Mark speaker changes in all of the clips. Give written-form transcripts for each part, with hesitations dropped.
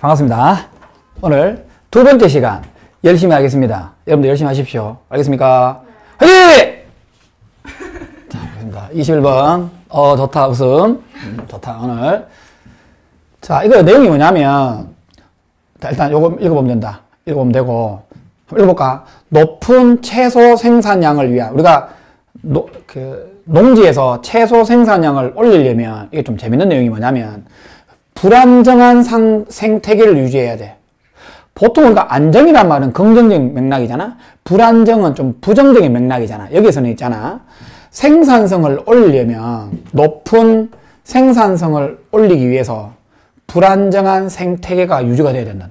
Speaker 1: 반갑습니다. 오늘 두 번째 시간 열심히 하겠습니다. 여러분들 열심히 하십시오. 알겠습니까? 화이팅! 자, 알겠습니다. 21번. 좋다, 웃음. 좋다, 오늘. 자, 이거 내용이 뭐냐면, 자, 일단 요거 읽어보면 된다. 읽어보면 되고, 읽어볼까? 높은 채소 생산량을 위한, 우리가, 농지에서 채소 생산량을 올리려면, 이게 좀 재밌는 내용이 뭐냐면, 불안정한 생태계를 유지해야 돼. 보통 우리가 안정이란 말은 긍정적인 맥락이잖아. 불안정은 좀 부정적인 맥락이잖아. 여기서는 있잖아. 생산성을 올리려면 높은 생산성을 올리기 위해서 불안정한 생태계가 유지가 돼야 된다.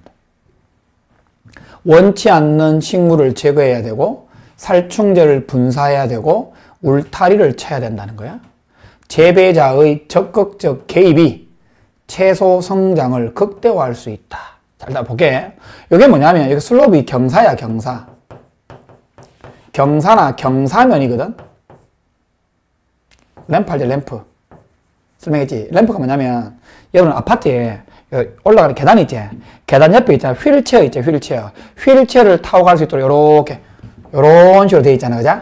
Speaker 1: 원치 않는 식물을 제거해야 되고 살충제를 분사해야 되고 울타리를 쳐야 된다는 거야. 재배자의 적극적 개입이 채소 성장을 극대화할 수 있다. 자, 일단 볼게. 이게 뭐냐면, 여기 슬로프이 경사야, 경사. 경사나 경사면이거든? 램프 할때 램프. 설명했지? 램프가 뭐냐면, 여러분 아파트에 올라가는 계단 있지? 계단 옆에 있잖아. 휠체어 있지? 휠체어. 휠체어를 타고 갈 수 있도록 요런 식으로 되어 있잖아. 그죠?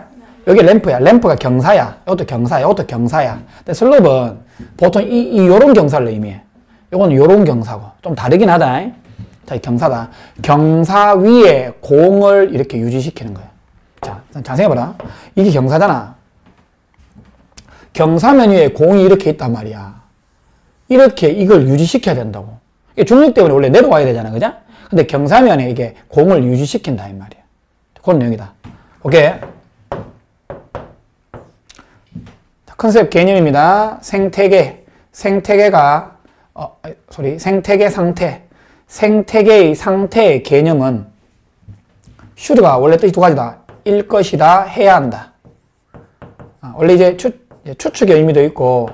Speaker 1: 여기 램프야. 램프가 경사야. 이것도 경사야. 이것도 경사야. 근데 슬로프는 보통 요런 경사를 의미해. 요건 요런 경사고. 좀 다르긴 하다. 자, 경사다. 경사 위에 공을 이렇게 유지시키는 거야. 자, 자세히 봐라. 이게 경사잖아. 경사면 위에 공이 이렇게 있단 말이야. 이렇게 이걸 유지시켜야 된다고. 이게 중력 때문에 원래 내려와야 되잖아. 그죠? 근데 경사면에 이게 공을 유지시킨다, 이 말이야. 그런 내용이다. 오케이. 자, 컨셉 개념입니다. 생태계. 생태계 상태. 생태계의 상태의 개념은 슈드가 원래 뜻이 두 가지다. 일 것이다, 해야 한다. 원래 이제 추측의 의미도 있고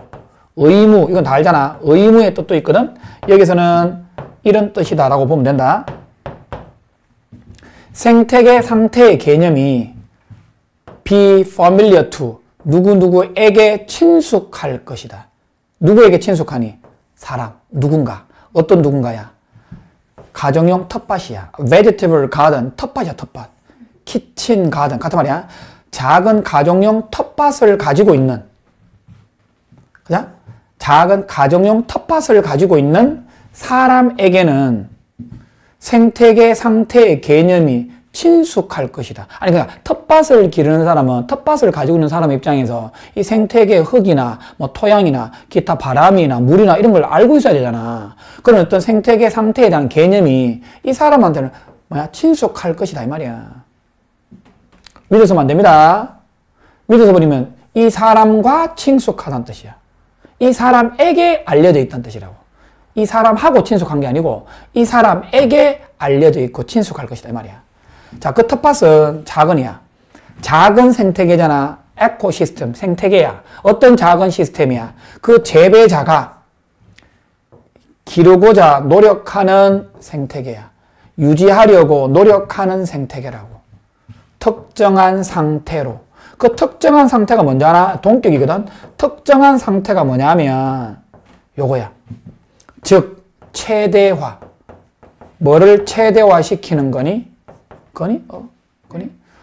Speaker 1: 의무, 이건 다 알잖아. 의무의 뜻도 있거든. 여기서는 이런 뜻이다 라고 보면 된다. 생태계 상태의 개념이 be familiar to, 누구누구에게 친숙할 것이다. 누구에게 친숙하니? 사람, 누군가. 어떤 누군가야? 가정용 텃밭이야. vegetable garden, 텃밭이야, 텃밭. 키친 가든, 같은 말이야. 작은 가정용 텃밭을 가지고 있는, 그죠? 작은 가정용 텃밭을 가지고 있는 사람에게는 생태계 상태의 개념이 친숙할 것이다. 아니, 그러니까 텃밭을 기르는 사람은, 텃밭을 가지고 있는 사람 입장에서 이 생태계의 흙이나 뭐 토양이나 기타 바람이나 물이나 이런 걸 알고 있어야 되잖아. 그런 어떤 생태계 상태에 대한 개념이 이 사람한테는 친숙할 것이다, 이 말이야. 믿어서면 안 됩니다. 믿어서 버리면 이 사람과 친숙하다는 뜻이야. 이 사람에게 알려져 있다는 뜻이라고. 이 사람하고 친숙한 게 아니고 이 사람에게 알려져 있고 친숙할 것이다, 이 말이야. 자, 그 텃밭은 작은이야. 작은 생태계잖아. 에코시스템, 생태계야. 어떤 작은 시스템이야? 그 재배자가 기르고자 노력하는 생태계야. 유지하려고 노력하는 생태계라고. 특정한 상태로. 그 특정한 상태가 뭔지 알아? 동격이거든? 특정한 상태가 뭐냐면 요거야. 즉, 최대화. 뭐를 최대화시키는 거니? 거니?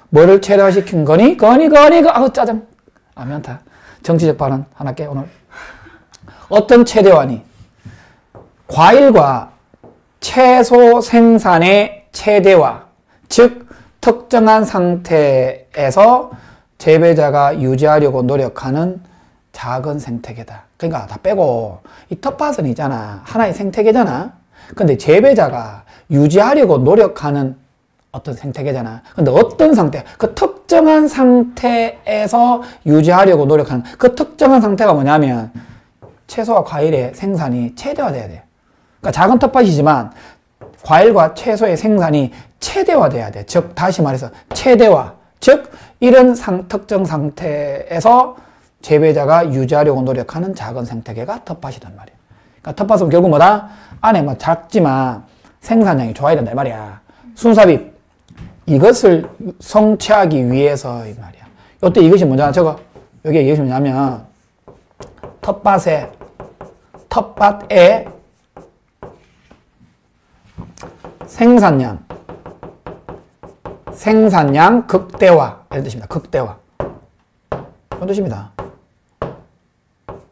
Speaker 1: 뭐를 최대화시킨 거니? 아우, 짜증. 많다. 정치적 발언 하나 할게, 오늘. 어떤 최대화니? 과일과 채소 생산의 최대화. 즉, 특정한 상태에서 재배자가 유지하려고 노력하는 작은 생태계다. 그러니까 다 빼고, 이 텃밭은 있잖아. 하나의 생태계잖아. 근데 재배자가 유지하려고 노력하는 어떤 생태계잖아. 근데 어떤 상태? 그 특정한 상태에서 유지하려고 노력하는 그 특정한 상태가 뭐냐면 채소와 과일의 생산이 최대화돼야 돼. 그러니까 작은 텃밭이지만 과일과 채소의 생산이 최대화돼야 돼. 즉, 다시 말해서 최대화. 즉, 이런 특정 상태에서 재배자가 유지하려고 노력하는 작은 생태계가 텃밭이란 말이야. 그러니까 텃밭은 결국 뭐다? 안에 뭐 작지만 생산량이 좋아야 된다, 이 말이야. 순삽입. 이것을 성취하기 위해서, 이 말이야. 요때 이것이 뭐냐? 여기 이것이 뭐냐면, 텃밭에 생산량 극대화 이런 뜻입니다. 극대화 이런 뜻입니다.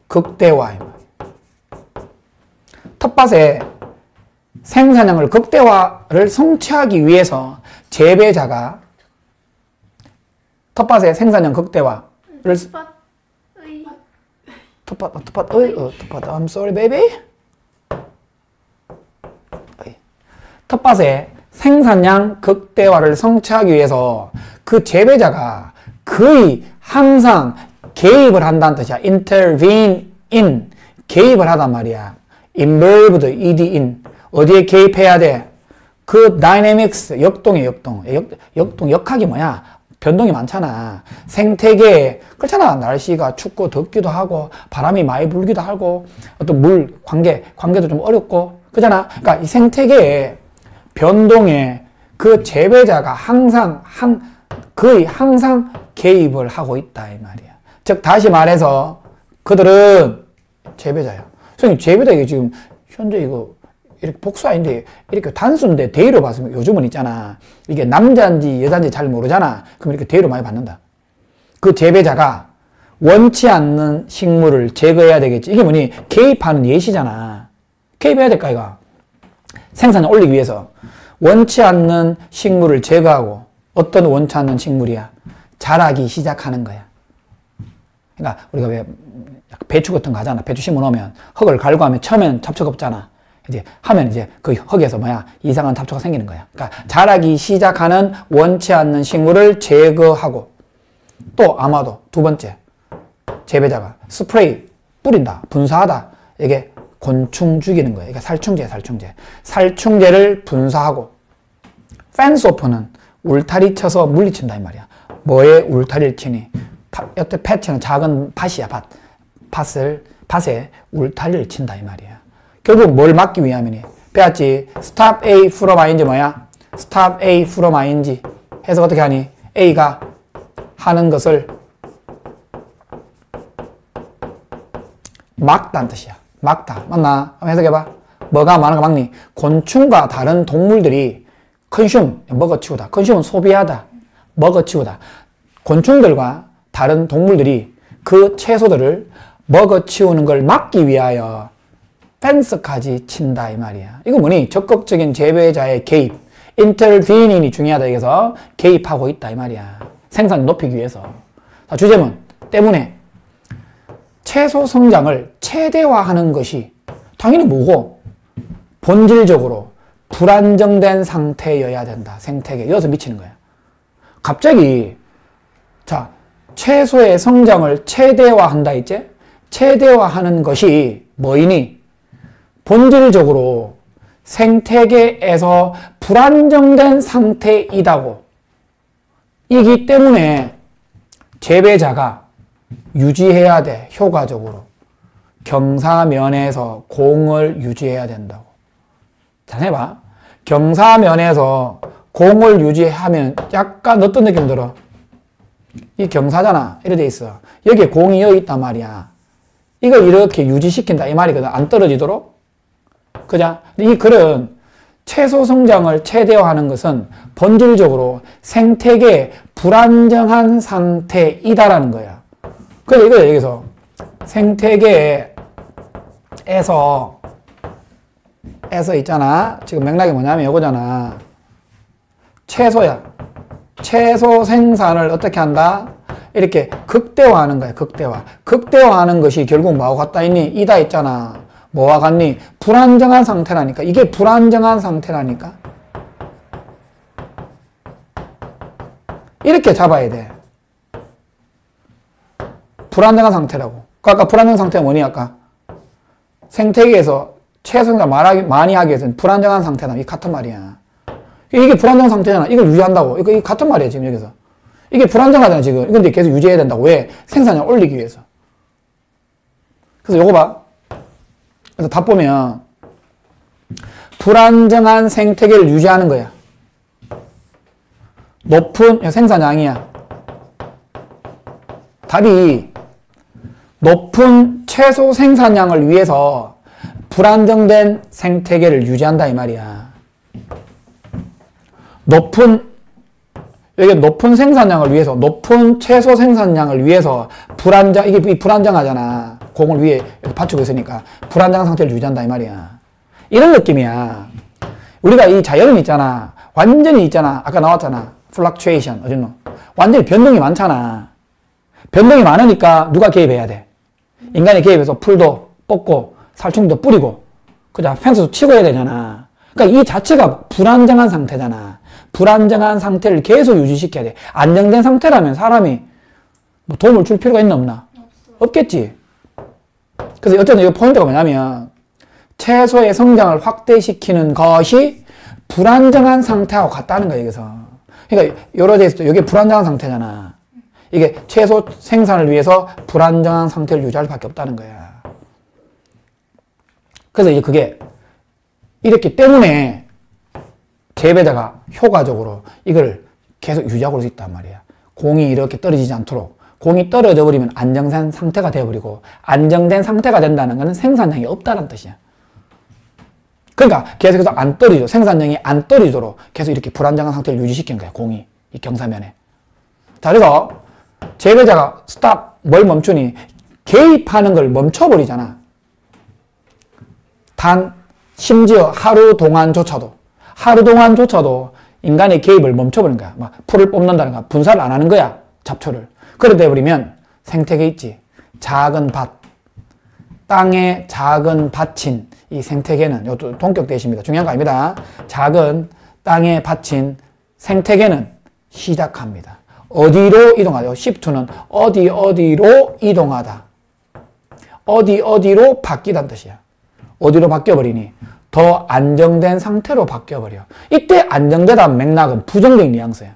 Speaker 1: 극대화. 텃밭에 생산량을 극대화를 성취하기 위해서 재배자가 텃밭의 생산량 극대화를 텃밭 I'm sorry baby. 텃밭의 생산량 극대화를 성취하기 위해서 그 재배자가 거의 항상 개입을 한다는 뜻이야. intervene in 개입을 하단 말이야. involved ed in 어디에 개입해야 돼? 그 dynamics 역동이 역학이 뭐야? 변동이 많잖아. 생태계에 그렇잖아. 날씨가 춥고 덥기도 하고 바람이 많이 불기도 하고 어떤 물 관계도 좀 어렵고 그렇잖아. 그러니까 이 생태계에 변동에 그 재배자가 거의 항상 개입을 하고 있다 이 말이야. 즉 다시 말해서 그들은 재배자야. 선생님 재배자 이게 지금 현재 이거 이렇게 복수 아닌데 이렇게 단수인데 대의로 봤으면 요즘은 있잖아. 이게 남자인지 여자인지 잘 모르잖아. 그럼 이렇게 대의로 많이 받는다. 그 재배자가 원치 않는 식물을 제거해야 되겠지. 이게 뭐니? 개입하는 예시잖아. 개입해야 될까 이거? 생산을 올리기 위해서 원치 않는 식물을 제거하고 어떤 원치 않는 식물이야? 자라기 시작하는 거야. 그러니까 우리가 왜 배추 같은 거 하잖아. 배추 심어 놓으면 흙을 갈고 하면 처음에는 잡초가 없잖아. 이제 하면 이제 그 흙에서 이상한 잡초가 생기는 거야. 그러니까 자라기 시작하는 원치 않는 식물을 제거하고 또 아마도 두 번째 재배자가 스프레이 뿌린다. 분사하다. 이게 곤충 죽이는 거예요. 이게 살충제를 분사하고 펜스 오프는 울타리 쳐서 물리친다 이 말이야. 뭐에 울타리를 치니? 여태 패치는 작은 밭이야. 밭에 울타리를 친다 이 말이야. 결국 뭘 막기 위함이니? 배웠지? stop A from I인지 뭐야? stop A from I인지 해서 어떻게 하니? A가 하는 것을 막다는 뜻이야. 막다. 맞나? 한번 해석해봐. 뭐가 많은 거 막니? 곤충과 다른 동물들이 consume, 먹어치우다. consume은 소비하다. 먹어치우다. 곤충들과 다른 동물들이 그 채소들을 먹어치우는 걸 막기 위하여 펜스까지 친다 이 말이야. 이거 뭐니? 적극적인 재배자의 개입. intervening이 중요하다. 여기서 개입하고 있다 이 말이야. 생산 높이기 위해서. 자, 주제문 때문에 채소 성장을 최대화하는 것이 당연히 뭐고? 본질적으로 불안정된 상태여야 된다. 생태계. 이어서 미치는 거야. 갑자기 자 채소의 성장을 최대화한다 했지? 최대화하는 것이 뭐이니? 본질적으로 생태계에서 불안정된 상태이다고. 이기 때문에 재배자가 유지해야 돼. 효과적으로. 경사면에서 공을 유지해야 된다고. 잘 해봐. 경사면에서 공을 유지하면 약간 어떤 느낌 들어? 이 경사잖아. 이렇게 돼 있어. 여기에 공이 여기 있단 말이야. 이걸 이렇게 유지시킨다 이 말이거든. 안 떨어지도록. 그죠? 이 글은 채소 성장을 최대화하는 것은 본질적으로 생태계의 불안정한 상태이다라는 거야. 그래서 이거 여기서 생태계에서 있잖아. 지금 맥락이 뭐냐면 이거잖아. 채소야. 채소 생산을 어떻게 한다? 이렇게 극대화하는 거야. 극대화. 극대화하는 것이 결국 뭐하고 같다 있니? 이다 있잖아. 뭐와 같니? 불안정한 상태라니까. 이게 불안정한 상태라니까. 이렇게 잡아야 돼. 불안정한 상태라고. 아까 불안정한 상태가 뭐니? 아까 생태계에서 채소를 많이 하기 위해서는 불안정한 상태다. 이 같은 말이야. 이게 불안정한 상태잖아. 이걸 유지한다고. 이거 같은 말이야, 지금 여기서. 이게 불안정하잖아, 지금. 근데 계속 유지해야 된다고. 왜? 생산량을 올리기 위해서. 그래서 요거 봐. 그래서 답 보면 불안정한 생태계를 유지하는 거야. 높은 생산량이야. 답이 높은 채소 생산량을 위해서 불안정된 생태계를 유지한다 이 말이야. 여기 높은 생산량을 위해서, 높은 채소 생산량을 위해서 이게 불안정하잖아. 공을 위에 이렇게 받치고 있으니까 불안정한 상태를 유지한다 이 말이야. 이런 느낌이야. 우리가 이 자연은 있잖아. 완전히 있잖아. 아까 나왔잖아. fluctuation 어딨노? 완전히 변동이 많잖아. 변동이 많으니까 누가 개입해야 돼? 인간이 개입해서 풀도 뽑고 살충도 뿌리고 그죠? 펜스도 치고 해야 되잖아. 그러니까 이 자체가 불안정한 상태잖아. 불안정한 상태를 계속 유지시켜야 돼. 안정된 상태라면 사람이 뭐 도움을 줄 필요가 있나 없나? 없겠지. 그래서 어쨌든 이 포인트가 뭐냐면 채소의 성장을 확대시키는 것이 불안정한 상태하고 같다는 거야, 여기서. 그러니까 여러 데 있을 때 이게 불안정한 상태잖아. 이게 채소 생산을 위해서 불안정한 상태를 유지할 수밖에 없다는 거야. 그래서 이제 그게 이렇기 때문에 재배자가 효과적으로 이걸 계속 유지하고 올 수 있단 말이야. 공이 이렇게 떨어지지 않도록. 공이 떨어져 버리면 안정된 상태가 되어버리고, 안정된 상태가 된다는 것은 생산량이 없다는 뜻이야. 그러니까 계속해서 안 떨어지죠. 생산량이 안 떨어지도록 계속 이렇게 불안정한 상태를 유지시키는 거야, 공이. 이 경사면에. 자, 그래서 재배자가 스탑, 뭘 멈추니? 개입하는 걸 멈춰버리잖아. 심지어 하루 동안조차도 인간의 개입을 멈춰버린 거야. 막 풀을 뽑는다는 거야. 분사를 안 하는 거야. 잡초를. 그러다 해버리면 생태계 있지. 작은 밭. 땅에 작은 밭인 이 생태계는, 이것도 동격 대시입니다. 중요한 거 아닙니다. 작은 땅에 밭인 생태계는 시작합니다. 어디로 이동하죠? shift는 어디로 이동하다. 어디로 바뀌다는 뜻이야. 어디로 바뀌어버리니? 더 안정된 상태로 바뀌어버려. 이때 안정되다는 맥락은 부정적인 뉘앙스야.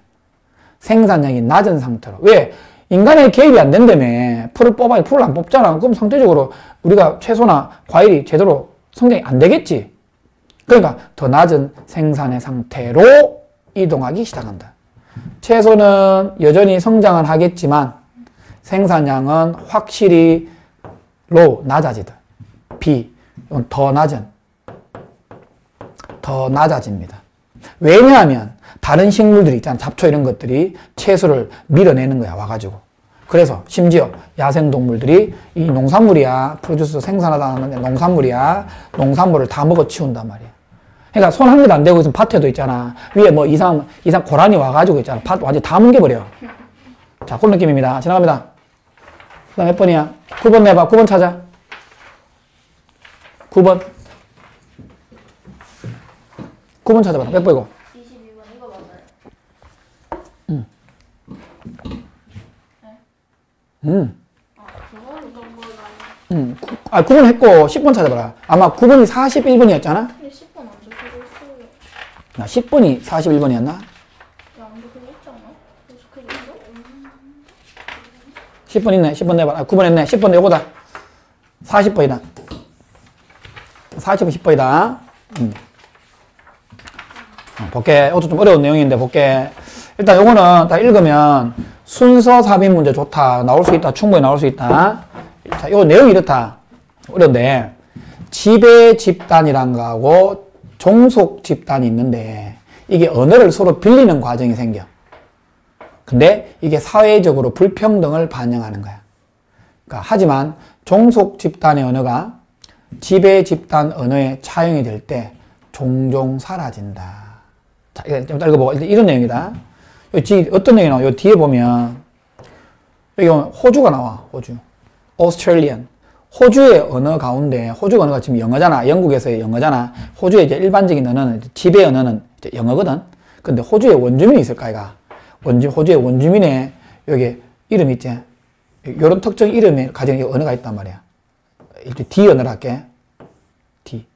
Speaker 1: 생산량이 낮은 상태로. 왜? 인간의 개입이 안 된다며. 풀을 뽑아야 풀을 안 뽑잖아. 그럼 상대적으로 우리가 채소나 과일이 제대로 성장이 안 되겠지. 그러니까 더 낮은 생산의 상태로 이동하기 시작한다. 채소는 여전히 성장은 하겠지만 생산량은 확실히 낮아지다. 이건 더 낮아집니다. 왜냐하면 다른 식물들이 있잖아. 잡초 이런 것들이 채소를 밀어내는 거야, 와가지고. 그래서 심지어 야생동물들이 이 농산물이야. 프로듀스 생산하다 하는데 농산물이야. 농산물을 다 먹어치운단 말이야. 그러니까 손 한 개도 안 대고 있으면 밭에도 있잖아. 위에 뭐 이상 고라니 와가지고 있잖아. 밭 완전 다 뭉개버려. 자, 그런 느낌입니다. 지나갑니다. 그 다음 몇 번이야? 9번 내봐. 9번 찾아. 9번. 9번 찾아봐. 몇 번이고?
Speaker 2: 22번 이거 맞아요?
Speaker 1: 그거는 9번 했고 10번 찾아봐라. 아마 9번이 41번이었잖아?
Speaker 2: 근데 10번 안 적혀져 있어요.
Speaker 1: 10번이 41번이었나?
Speaker 2: 안 적혀져 있지 않아? 적혀져 있어?
Speaker 1: 10번 있네. 10번 내봐. 9번 했네. 10번 요거다. 40번이다. 40번 10번이다. 볼게. 이것도 좀 어려운 내용인데 볼게. 일단 요거는 다 읽으면 순서 삽입 문제 좋다. 나올 수 있다. 충분히 나올 수 있다. 자, 요 내용이 이렇다. 어려운데 지배 집단이란 거하고 종속 집단이 있는데 이게 언어를 서로 빌리는 과정이 생겨. 근데 이게 사회적으로 불평등을 반영하는 거야. 그러니까 하지만 종속 집단의 언어가 지배 집단 언어에 차용이 될 때 종종 사라진다. 자, 이거 좀 읽어보고. 이런 내용이다. 어떤 내용이 나와? 요 뒤에 보면, 여기 호주가 나와, 호주. Australian. 호주의 언어 가운데, 호주 언어가 지금 영어잖아. 영국에서의 영어잖아. 호주의 이제 일반적인 언어는, 지배 언어는 이제 영어거든. 근데 호주에 원주민이 있을까, 이가? 호주의 원주민의 여기 이름 있지? 요런 특정 이름을 가진 언어가 있단 말이야. 이제 D 언어를 할게. D.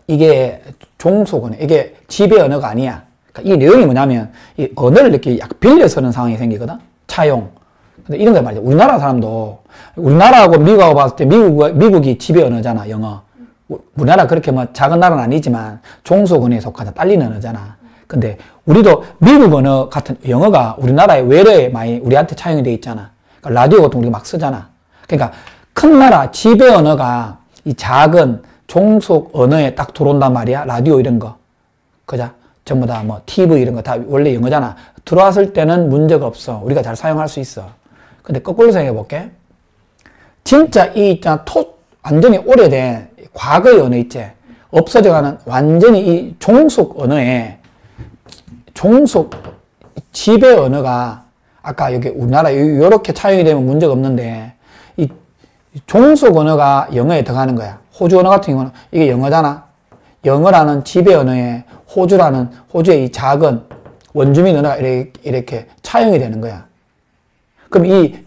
Speaker 1: 이게 종속 언어, 이게 지배 언어가 아니야. 그러니까 이 내용이 뭐냐면, 이 언어를 이렇게 약 빌려 쓰는 상황이 생기거든? 차용. 근데 이런 거 말이야. 우리나라 사람도, 우리나라하고 미국하고 봤을 때 미국이 지배 언어잖아, 영어. 우리나라 그렇게 뭐 작은 나라는 아니지만 종속 언어에 속하자 딸리는 언어잖아. 근데 우리도 미국 언어 같은 영어가 우리나라에 외래에 많이 우리한테 차용이 돼 있잖아. 그러니까 라디오 같은 거 우리가 막 쓰잖아. 그러니까 큰 나라 지배 언어가 이 작은 종속 언어에 딱 들어온단 말이야. 라디오 이런 거. 그자? 전부 다 뭐 TV 이런 거 다 원래 영어잖아. 들어왔을 때는 문제가 없어. 우리가 잘 사용할 수 있어. 근데 거꾸로 생각해 볼게. 진짜 이 있잖아. 완전히 오래된 과거의 언어 있지. 없어져가는 완전히 이 종속 언어에 종속 지배 언어가 아까 여기 우리나라 이렇게 차용이 되면 문제가 없는데 이 종속 언어가 영어에 들어가는 거야. 호주 언어 같은 경우는 이게 영어잖아. 영어라는 지배 언어에 호주의 이 작은 원주민 언어가 이렇게 차용이 되는 거야. 그럼 이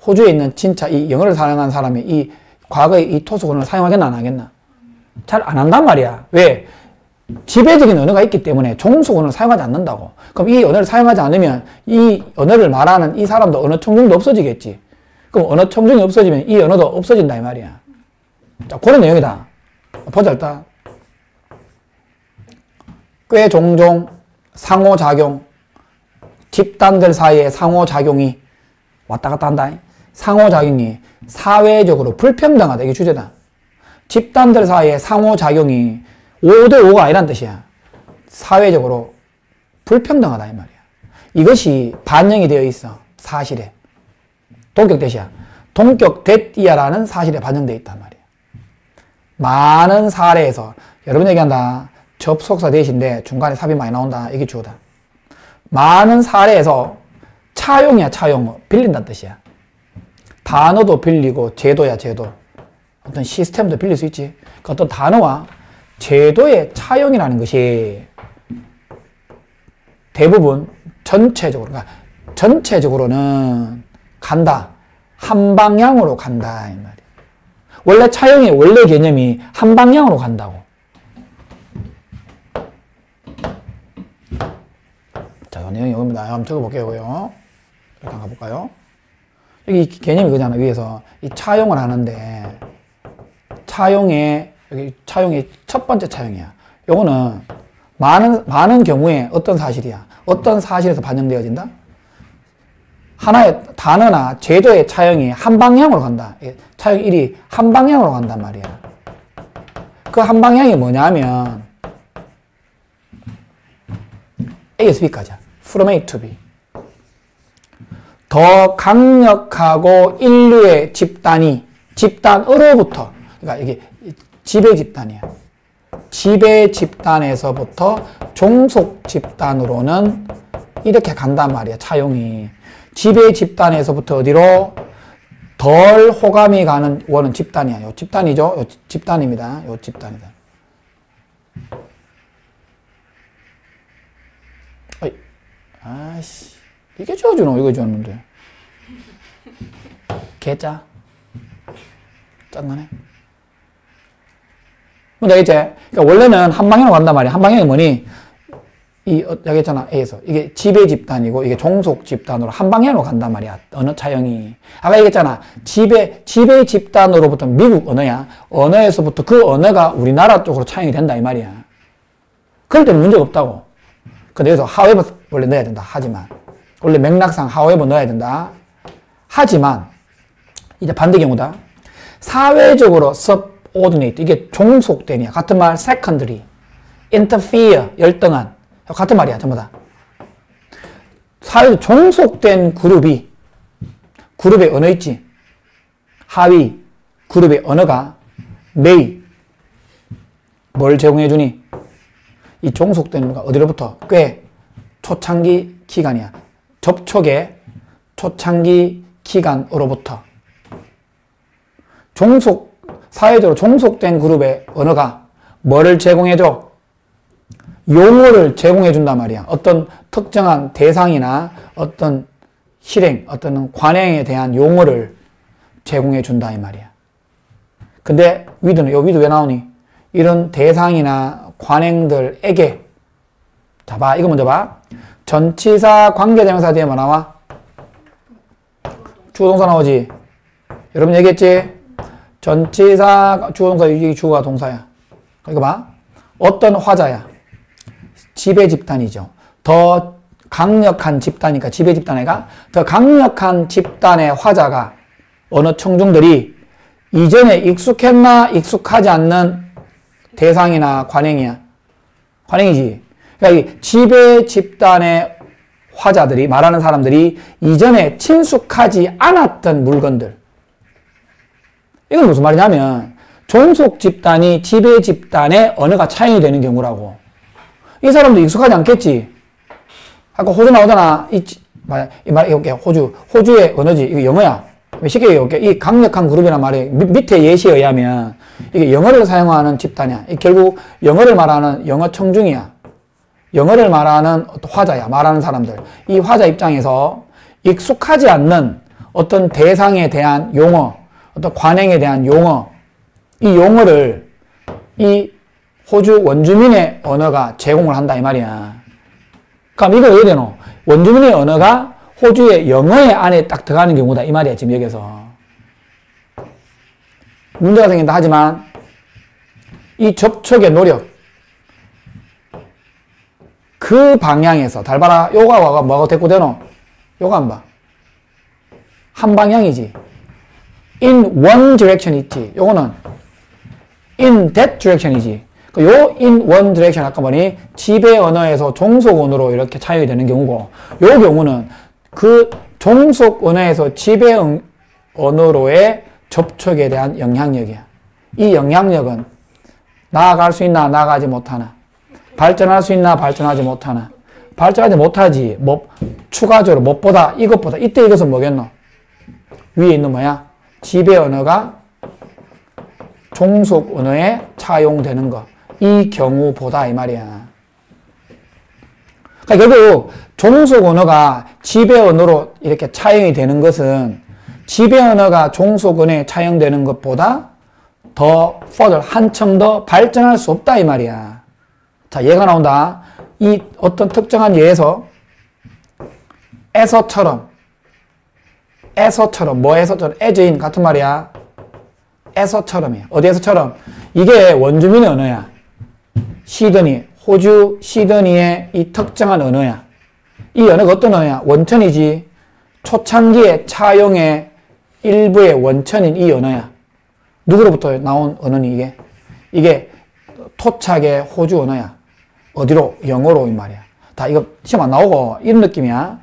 Speaker 1: 호주에 있는 진짜 이 영어를 사용하는 사람이 이 과거의 이 토속 언어를 사용하겠나 안 하겠나? 잘 안 한단 말이야. 왜? 지배적인 언어가 있기 때문에 종속 언어를 사용하지 않는다고. 그럼 이 언어를 사용하지 않으면 이 언어를 말하는 이 사람도 언어 청중도 없어지겠지. 그럼 언어 청중이 없어지면 이 언어도 없어진다 이 말이야. 자, 그런 내용이다. 보자 일단. 꽤 종종 상호작용, 집단들 사이의 상호작용이 왔다 갔다 한다. 상호작용이 사회적으로 불평등하다. 이게 주제다. 집단들 사이의 상호작용이 5대5가 아니란 뜻이야. 사회적으로 불평등하다 이 말이야. 이것이 반영이 되어 있어. 사실에. 동격 대시야. 동격 대띠야라는 사실에 반영되어 있단 말이야. 많은 사례에서 여러분 얘기한다. 접속사 대신데 중간에 삽입 많이 나온다. 이게 주어다. 많은 사례에서 차용이야 차용. 빌린다는 뜻이야. 단어도 빌리고 제도야 제도. 어떤 시스템도 빌릴 수 있지. 그 어떤 단어와 제도의 차용이라는 것이 대부분 전체적으로, 그러니까 전체적으로는 간다. 한 방향으로 간다. 이 말이야. 원래 차용의 원래 개념이 한 방향으로 간다고. 자, 이 내용이 여기입니다. 한번 적어볼게요. 일단 가볼까요? 여기 개념이 그잖아, 위에서. 이 차용을 하는데, 여기 차용이 첫 번째 차용이야. 요거는 많은 경우에 어떤 사실이야? 어떤 사실에서 반영되어진다? 하나의 단어나 제도의 차용이 한 방향으로 간다. 차용 1이 한 방향으로 간단 말이야. 그 한 방향이 뭐냐면 A에서 B까지야. From A to B. 더 강력하고 인류의 집단으로부터, 그러니까 이게 지배 집단이야. 지배 집단에서부터 종속 집단으로는 이렇게 간단 말이야, 차용이. 지배 집단에서부터 어디로? 덜 호감이 가는 원은 집단이야. 요 집단이죠? 요 집단입니다. 요 집단이다. 어이, 아이씨. 이게 지워주노? 이거 지웠는데. 개짜? 짠나네? 뭔지 알겠지? 그러니까 원래는 한 방향으로 간단 말이야. 한 방향이 뭐니? 여기 있잖아, A에서. 이게 지배 집단이고, 이게 종속 집단으로 한 방향으로 간단 말이야. 언어 차용이. 아까 얘기했잖아. 지배 집단으로부터 미국 언어야. 언어에서부터 그 언어가 우리나라 쪽으로 차용이 된다, 이 말이야. 그럴 때는 문제가 없다고. 근데 여기서 however 원래 넣어야 된다. 하지만. 원래 맥락상 however 넣어야 된다. 하지만, 이제 반대 경우다. 사회적으로 subordinate. 이게 종속된이야. 같은 말, secondary. interfere. 열등한. 같은 말이야, 전부 다. 사회적 종속된 그룹의 언어 있지? 하위 그룹의 언어가 may 뭘 제공해주니? 이 종속된 언어가 어디로부터? 꽤 초창기 기간이야. 접촉의 초창기 기간으로부터. 사회적으로 종속된 그룹의 언어가 뭐를 제공해줘? 용어를 제공해 준단 말이야. 어떤 특정한 대상이나 어떤 실행, 어떤 관행에 대한 용어를 제공해 준다 이 말이야. 근데 위드는, 위드 왜 나오니? 이런 대상이나 관행들에게, 자 봐, 이거 먼저 봐. 전치사 관계대명사 뒤에 뭐 나와? 주어동사 나오지? 여러분 얘기했지? 전치사 주어동사, 이게 주어가 동사야. 이거 봐. 어떤 화자야? 지배 집단이죠. 더 강력한 집단이니까 지배 집단애가 더 강력한 집단의 화자가 언어 청중들이 이전에 익숙했나 익숙하지 않는 대상이나 관행이야. 관행이지. 그러니까 이 지배 집단의 화자들이, 말하는 사람들이 이전에 친숙하지 않았던 물건들. 이건 무슨 말이냐면, 종속 집단이 지배 집단의 언어가 차용이 되는 경우라고. 이 사람도 익숙하지 않겠지? 아까 호주 나오잖아. 이게 호주의 언어지. 이거 영어야. 쉽게 얘기해볼게. 이 강력한 그룹이란 말이 밑에 예시에 의하면 이게 영어를 사용하는 집단이야. 결국 영어를 말하는 영어 청중이야. 영어를 말하는 화자야. 말하는 사람들. 이 화자 입장에서 익숙하지 않는 어떤 대상에 대한 용어, 어떤 관행에 대한 용어, 이 용어를 이 호주 원주민의 언어가 제공을 한다 이 말이야. 그럼 이걸 왜 되노? 원주민의 언어가 호주의 영어의 안에 딱 들어가는 경우다 이 말이야. 지금 여기서 문제가 생긴다 하지만 이 접촉의 노력, 그 방향에서 달바라 요가 뭐가 됐고 되노? 요가 안 봐. 한 방향이지. in one direction 있지. 요거는 in that direction이지. 요 in one direction 아까 보니 지배 언어에서 종속 언어로 이렇게 차용이 되는 경우고, 요 경우는 그 종속 언어에서 지배 언어로의 접촉에 대한 영향력이야. 이 영향력은 나아갈 수 있나 나아가지 못하나, 발전할 수 있나 발전하지 못하나, 발전하지 못하지 뭐 추가적으로 무엇보다 이것보다, 이때 이것은 뭐겠노? 위에 있는 뭐야? 지배 언어가 종속 언어에 차용되는 것, 이 경우보다 이 말이야. 그러니까 결국 종속 언어가 지배 언어로 이렇게 차용이 되는 것은 지배 언어가 종속 언어에 차용되는 것보다 더 further, 한층 더 발전할 수 없다 이 말이야. 자, 예가 나온다. 이 어떤 특정한 예에서 에서처럼 뭐 에서처럼 as인 같은 말이야. 에서처럼이야. 어디에서처럼? 이게 원주민의 언어야. 시드니, 호주 시드니의 이 특정한 언어야. 이 언어가 어떤 언어야? 원천이지. 초창기의 차용의 일부의 원천인 이 언어야. 누구로부터 나온 언어니 이게? 이게 토착의 호주 언어야. 어디로? 영어로 이 말이야. 다 이거 시험 안 나오고 이런 느낌이야.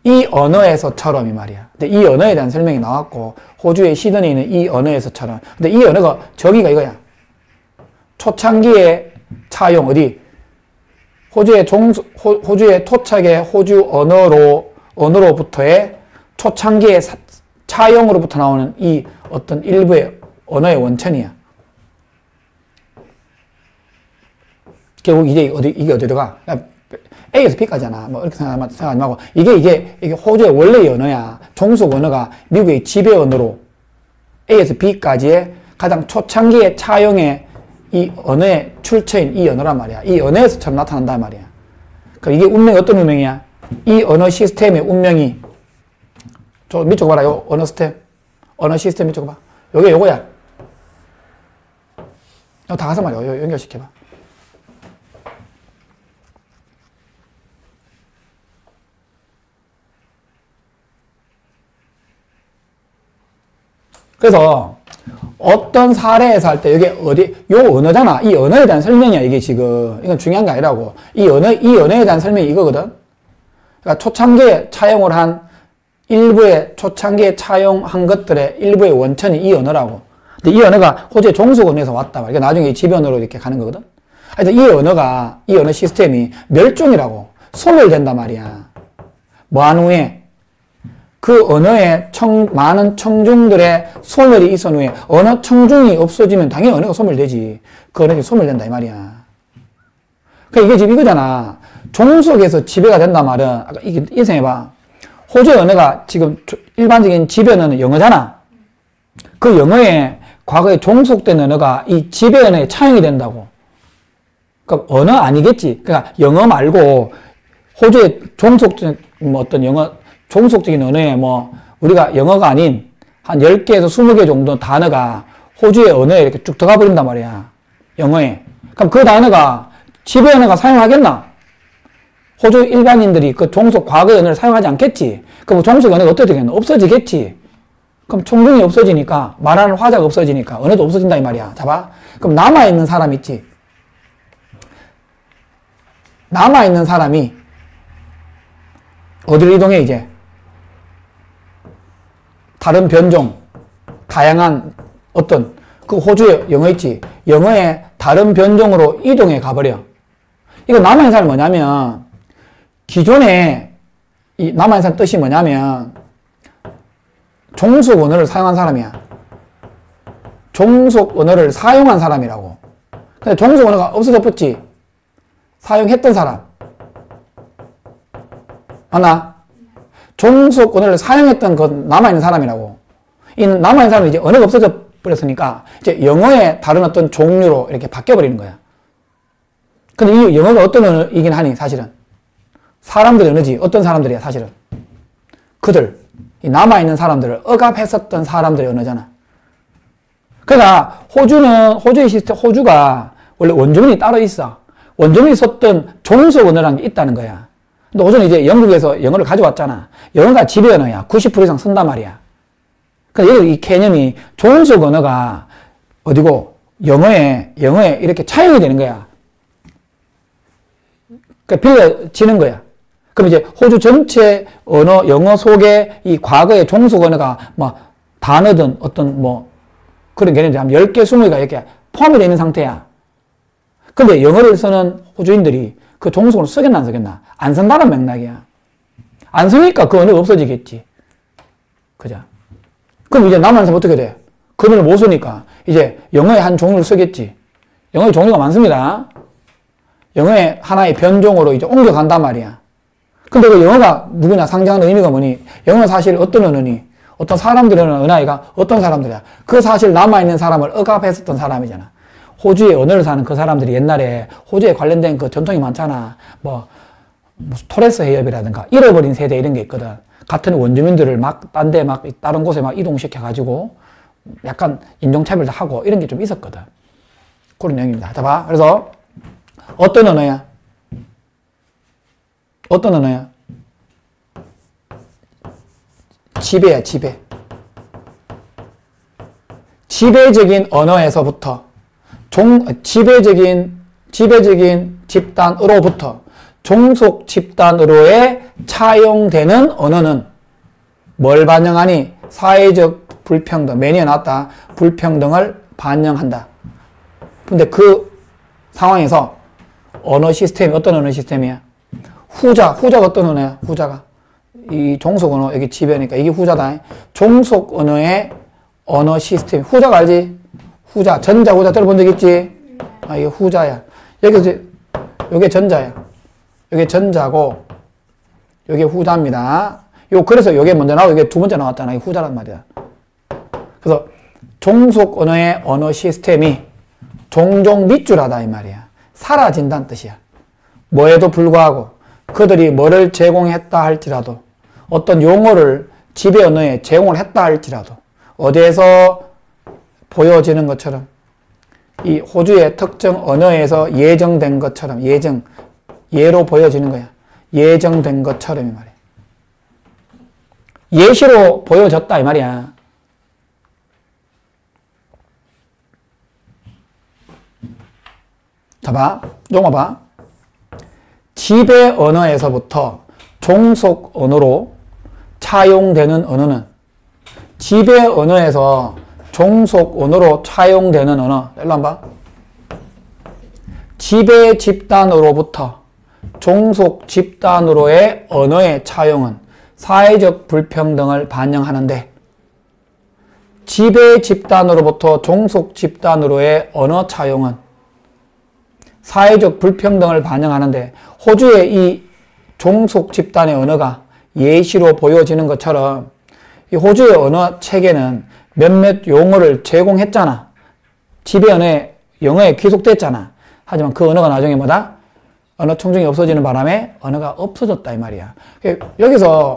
Speaker 1: 이 언어에서처럼 이 말이야. 근데 이 언어에 대한 설명이 나왔고, 호주의 시드니에 있는 이 언어에서처럼. 근데 이 언어가 저기가 이거야. 초창기의 차용 어디? 호주의 토착의 호주 언어로부터의 초창기의 차용으로부터 나오는 이 어떤 일부의 언어의 원천이야. 결국 이게 어디로 가? A에서 B까지잖아. 뭐, 이렇게 생각하지 말고. 이게 호주의 원래의 언어야. 종속 언어가 미국의 지배 언어로 A에서 B까지의 가장 초창기의 차용의 이 언어의 출처인 이 언어란 말이야. 이 언어에서처럼 나타난단 말이야. 그럼 이게 운명이 어떤 운명이야? 이 언어 시스템의 운명이, 저 밑쪽 봐라. 요 언어 시스템 밑쪽 봐. 요거야. 다 가서 말이야. 요 연결시켜봐. 그래서 어떤 사례에서 할 때 이게 요 언어잖아. 이 언어에 대한 설명이야. 이게 지금 이건 중요한 게 아니라고. 이 언어에 대한 설명이 이거거든. 그러니까 초창기에 차용을 한 일부의 초창기에 차용한 것들의 일부의 원천이 이 언어라고. 근데 이 언어가 호주의 종속 언어에서 왔다 말이야. 나중에 지배 언어로 이렇게 가는 거거든. 하여튼 이 언어 시스템이 멸종이라고. 소멸된단 말이야. 뭐한 후에 그 언어에 많은 청중들의 소멸이 있은 후에 언어 청중이 없어지면 당연히 언어가 소멸되지. 그 언어가 소멸된다 이 말이야. 그러니까 이게 지금 이거잖아. 종속에서 지배가 된단 말은 아까 이게 생각해봐. 호주의 언어가 지금 일반적인 지배 언어는 영어잖아. 그 영어에 과거에 종속된 언어가 이 지배 언어에 차용이 된다고. 그러니까 언어 아니겠지. 그러니까 영어 말고 호주의 종속적인 어떤 종속적인 언어에 우리가 영어가 아닌 한 10개에서 20개 정도 단어가 호주의 언어에 이렇게 쭉 들어가 버린단 말이야. 영어에. 그럼 그 단어가 지배 언어가 사용하겠나? 호주 일반인들이 그 종속 과거의 언어를 사용하지 않겠지. 그럼 종속 언어가 어떻게 되겠나? 없어지겠지. 그럼 청중이 없어지니까, 말하는 화자가 없어지니까 언어도 없어진다 이 말이야. 잡아? 그럼 남아있는 사람 있지. 남아있는 사람이 어디로 이동해, 이제? 다른 변종, 다양한 어떤, 그 호주에 영어 있지? 영어의 다른 변종으로 이동해 가버려. 이거 남아있는 사람이 뭐냐면, 기존에 이 남아있는 사람 뜻이 뭐냐면, 종속 언어를 사용한 사람이야. 종속 언어를 사용한 사람이라고. 근데 종속 언어가 없어져 버렸지? 사용했던 사람. 맞나? 종속 언어를 사용했던 건 남아있는 사람이라고. 이 남아있는 사람은 이제 언어가 없어져 버렸으니까 이제 영어의 다른 어떤 종류로 이렇게 바뀌어버리는 거야. 근데 이 영어가 어떤 언어이긴 하니, 사실은. 사람들의 언어지. 어떤 사람들이야, 사실은. 그들. 이 남아있는 사람들을 억압했었던 사람들의 언어잖아. 그러니까 호주의 시스템, 호주가 원래 원주민이 따로 있어. 원주민이 썼던 종속 언어라는 게 있다는 거야. 근데 호주는 이제 영국에서 영어를 가져왔잖아. 영어가 지배 언어야. 90% 이상 쓴단 말이야. 그러니까 이 개념이 종속 언어가 어디고 영어에 이렇게 차용이 되는 거야. 그러니까 빌려지는 거야. 그럼 이제 호주 전체 언어, 영어 속에 이 과거의 종속 언어가 뭐 단어든 어떤 뭐 그런 개념이 한 10개, 20개가 이렇게 포함이 되어 있는 상태야. 근데 영어를 쓰는 호주인들이 그 종속을 쓰겠나 안 쓰겠나? 안 쓴다는 맥락이야. 안 쓰니까 그 언어가 없어지겠지. 그죠? 그럼 이제 남아있는 사람 어떻게 돼? 그 언어를 못 쓰니까 이제 영어의 한 종류를 쓰겠지. 영어의 종류가 많습니다. 영어의 하나의 변종으로 이제 옮겨간단 말이야. 근데 그 영어가 누구냐 상징하는 의미가 뭐니? 영어는 사실 어떤 언어니? 어떤 사람들의 언어가 어떤 사람들이야? 그 사실 남아있는 사람을 억압했었던 사람이잖아. 호주의 언어를 사는 그 사람들이 옛날에 호주에 관련된 그 전통이 많잖아. 무슨 토레스 해협이라든가 잃어버린 세대 이런 게 있거든. 같은 원주민들을 막 다른 곳에 막 이동시켜가지고 약간 인종차별도 하고 이런 게 좀 있었거든. 그런 내용입니다. 자, 봐. 그래서 어떤 언어야? 어떤 언어야? 지배야, 지배. 지배적인 언어에서부터 지배적인 집단으로부터 종속 집단으로의 차용되는 언어는 뭘 반영하니? 사회적 불평등, 매니에 나왔다. 불평등을 반영한다. 근데 그 상황에서 언어 시스템이 어떤 언어 시스템이야? 후자가 어떤 언어야? 후자가. 이 종속 언어, 여기 지배니까 이게 후자다. 종속 언어의 언어 시스템. 후자가 알지? 후자. 전자, 후자 들어본 적 있지? 아, 이게 후자야. 여기서, 요게 전자야. 요게 전자고, 요게 후자입니다. 그래서 요게 먼저 나오고, 요게 두 번째 나왔잖아. 이게 후자란 말이야. 그래서, 종속 언어의 언어 시스템이 종종 밑줄하다, 이 말이야. 사라진다는 뜻이야. 뭐에도 불구하고, 그들이 뭐를 제공했다 할지라도, 어떤 용어를 지배 언어에 제공을 했다 할지라도, 어디에서 보여지는 것처럼, 이 호주의 특정 언어에서 예정된 것처럼, 예로 보여지는 거야. 예정된 것처럼, 이 말이야. 예시로 보여졌다, 이 말이야. 자, 봐. 용어 봐. 지배 언어에서부터 종속 언어로 차용되는 언어는 지배 언어에서 종속 언어로 차용되는 언어. 일로 한번 봐. 지배 집단으로부터 종속 집단으로의 언어의 차용은 사회적 불평등을 반영하는데 지배 집단으로부터 종속 집단으로의 언어 차용은 사회적 불평등을 반영하는데 호주의 이 종속 집단의 언어가 예시로 보여지는 것처럼 이 호주의 언어 체계는 몇몇 용어를 제공했잖아. 지배 언어에 영어에 귀속됐잖아. 하지만 그 언어가 나중에 뭐다? 언어 청중이 없어지는 바람에 언어가 없어졌다 이 말이야. 여기서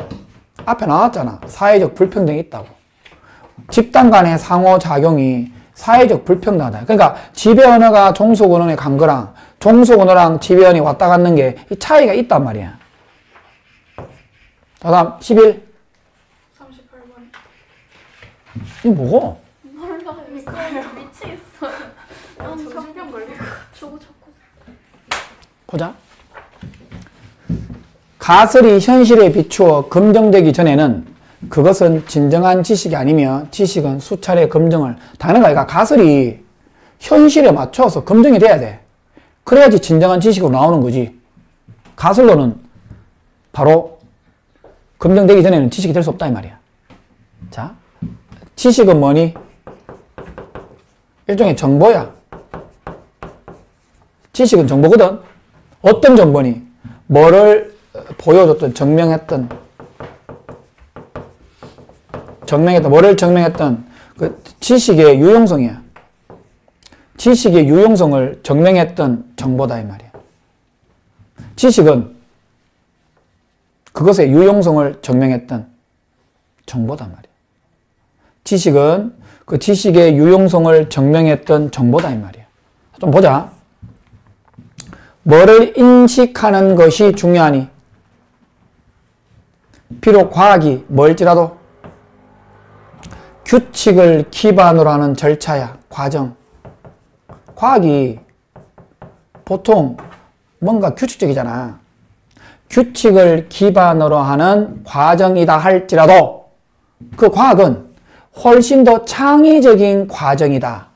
Speaker 1: 앞에 나왔잖아. 사회적 불평등이 있다고. 집단 간의 상호작용이 사회적 불평등하다. 그러니까 지배 언어가 종속 언어에 간 거랑 종속 언어랑 지배 언어이 왔다 갔는 게 이 차이가 있단 말이야. 다음 11.
Speaker 2: 38번.
Speaker 1: 이거 뭐고?
Speaker 2: 몰라요. 미치겠어요. 정병 걸릴 것 같아. 저거 자꾸.
Speaker 1: 보자. 가설이 현실에 비추어 검증되기 전에는 그것은 진정한 지식이 아니며 지식은 수차례 검증을 당연한 거야. 가설이 현실에 맞춰서 검증이 돼야 돼. 그래야지 진정한 지식으로 나오는 거지. 가설로는 바로 검증되기 전에는 지식이 될 수 없다 이 말이야. 자, 지식은 뭐니? 일종의 정보야. 지식은 정보거든. 어떤 정보니? 뭐를 보여줬든 뭐를 증명했던 그 지식의 유용성이야. 지식의 유용성을 증명했던 정보다 이 말이야. 지식은 그것의 유용성을 증명했던 정보다 말이야. 지식은 그 지식의 유용성을 증명했던 정보다 이 말이야. 좀 보자. 뭐를 인식하는 것이 중요하니? 비록 과학이 뭘지라도 규칙을 기반으로 하는 절차야, 과정. 과학이 보통 뭔가 규칙적이잖아. 규칙을 기반으로 하는 과정이다 할지라도 그 과학은 훨씬 더 창의적인 과정이다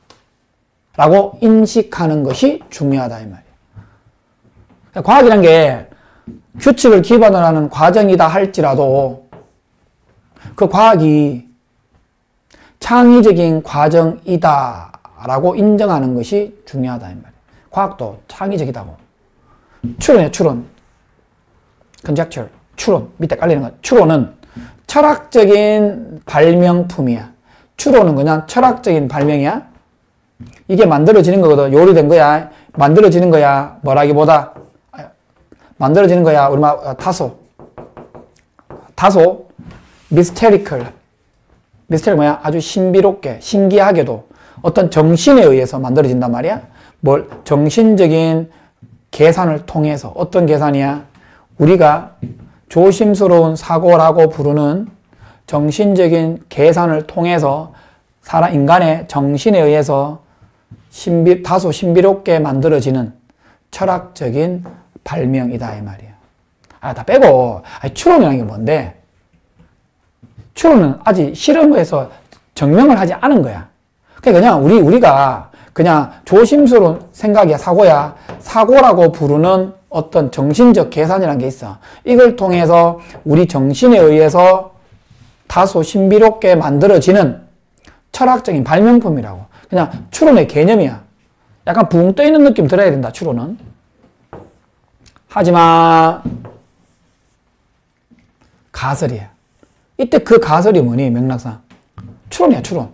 Speaker 1: 라고 인식하는 것이 중요하다 이 말이야. 과학이란 게 규칙을 기반으로 하는 과정이다 할지라도 그 과학이 창의적인 과정이다 라고 인정하는 것이 중요하다 이 말이야. 과학도 창의적이다고. 추론이야, 추론. conjecture, 추론. 밑에 깔리는 거. 추론은 철학적인 발명품이야. 추론은 그냥 철학적인 발명이야. 이게 만들어지는 거거든. 요리된 거야. 만들어지는 거야. 뭐라기보다 만들어지는 거야. 우리말 다소 미스테리컬. 미스테리 뭐야? 아주 신비롭게, 신기하게도 어떤 정신에 의해서 만들어진단 말이야. 뭘 정신적인 계산을 통해서. 어떤 계산이야? 우리가 조심스러운 사고라고 부르는 정신적인 계산을 통해서 인간의 정신에 의해서 다소 신비롭게 만들어지는 철학적인 발명이다 이 말이야. 다 빼고 추론이라는 게 뭔데? 추론은 아직 실험에서 증명을 하지 않은 거야. 그냥 우리가 그냥 조심스러운 생각이야, 사고야. 사고라고 부르는 어떤 정신적 계산이라는 게 있어. 이걸 통해서 우리 정신에 의해서 다소 신비롭게 만들어지는 철학적인 발명품이라고. 그냥 추론의 개념이야. 약간 붕 떠있는 느낌 들어야 된다, 추론은. 하지만 가설이야. 이때 그 가설이 뭐니, 맥락상? 추론이야, 추론.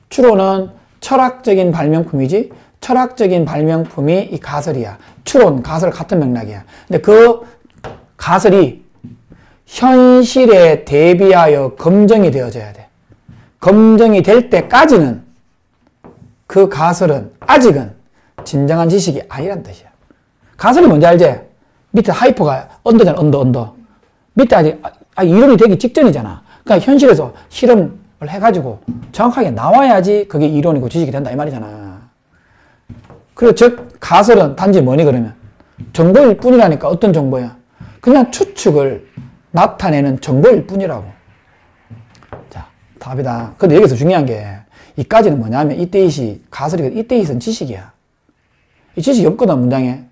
Speaker 1: 추론은 철학적인 발명품이지, 철학적인 발명품이 이 가설이야. 추론, 가설 같은 맥락이야. 근데 그 가설이 현실에 대비하여 검증이 되어져야 돼. 검증이 될 때까지는 그 가설은 아직은 진정한 지식이 아니란 뜻이야. 가설이 뭔지 알지? 밑에 하이퍼가 언더잖아, 언더. 밑에 아직 이론이 되기 직전이잖아. 그러니까 현실에서 실험을 해가지고 정확하게 나와야지 그게 이론이고 지식이 된다 이 말이잖아. 그리고 즉 가설은 단지 뭐니 그러면? 정보일 뿐이라니까. 어떤 정보야? 그냥 추측을 나타내는 정보일 뿐이라고. 자, 답이다. 근데 여기서 중요한 게 이까지는 뭐냐면 이때잇이 가설이거든. 이때잇은 지식이야. 이 지식이 없거든 문장에.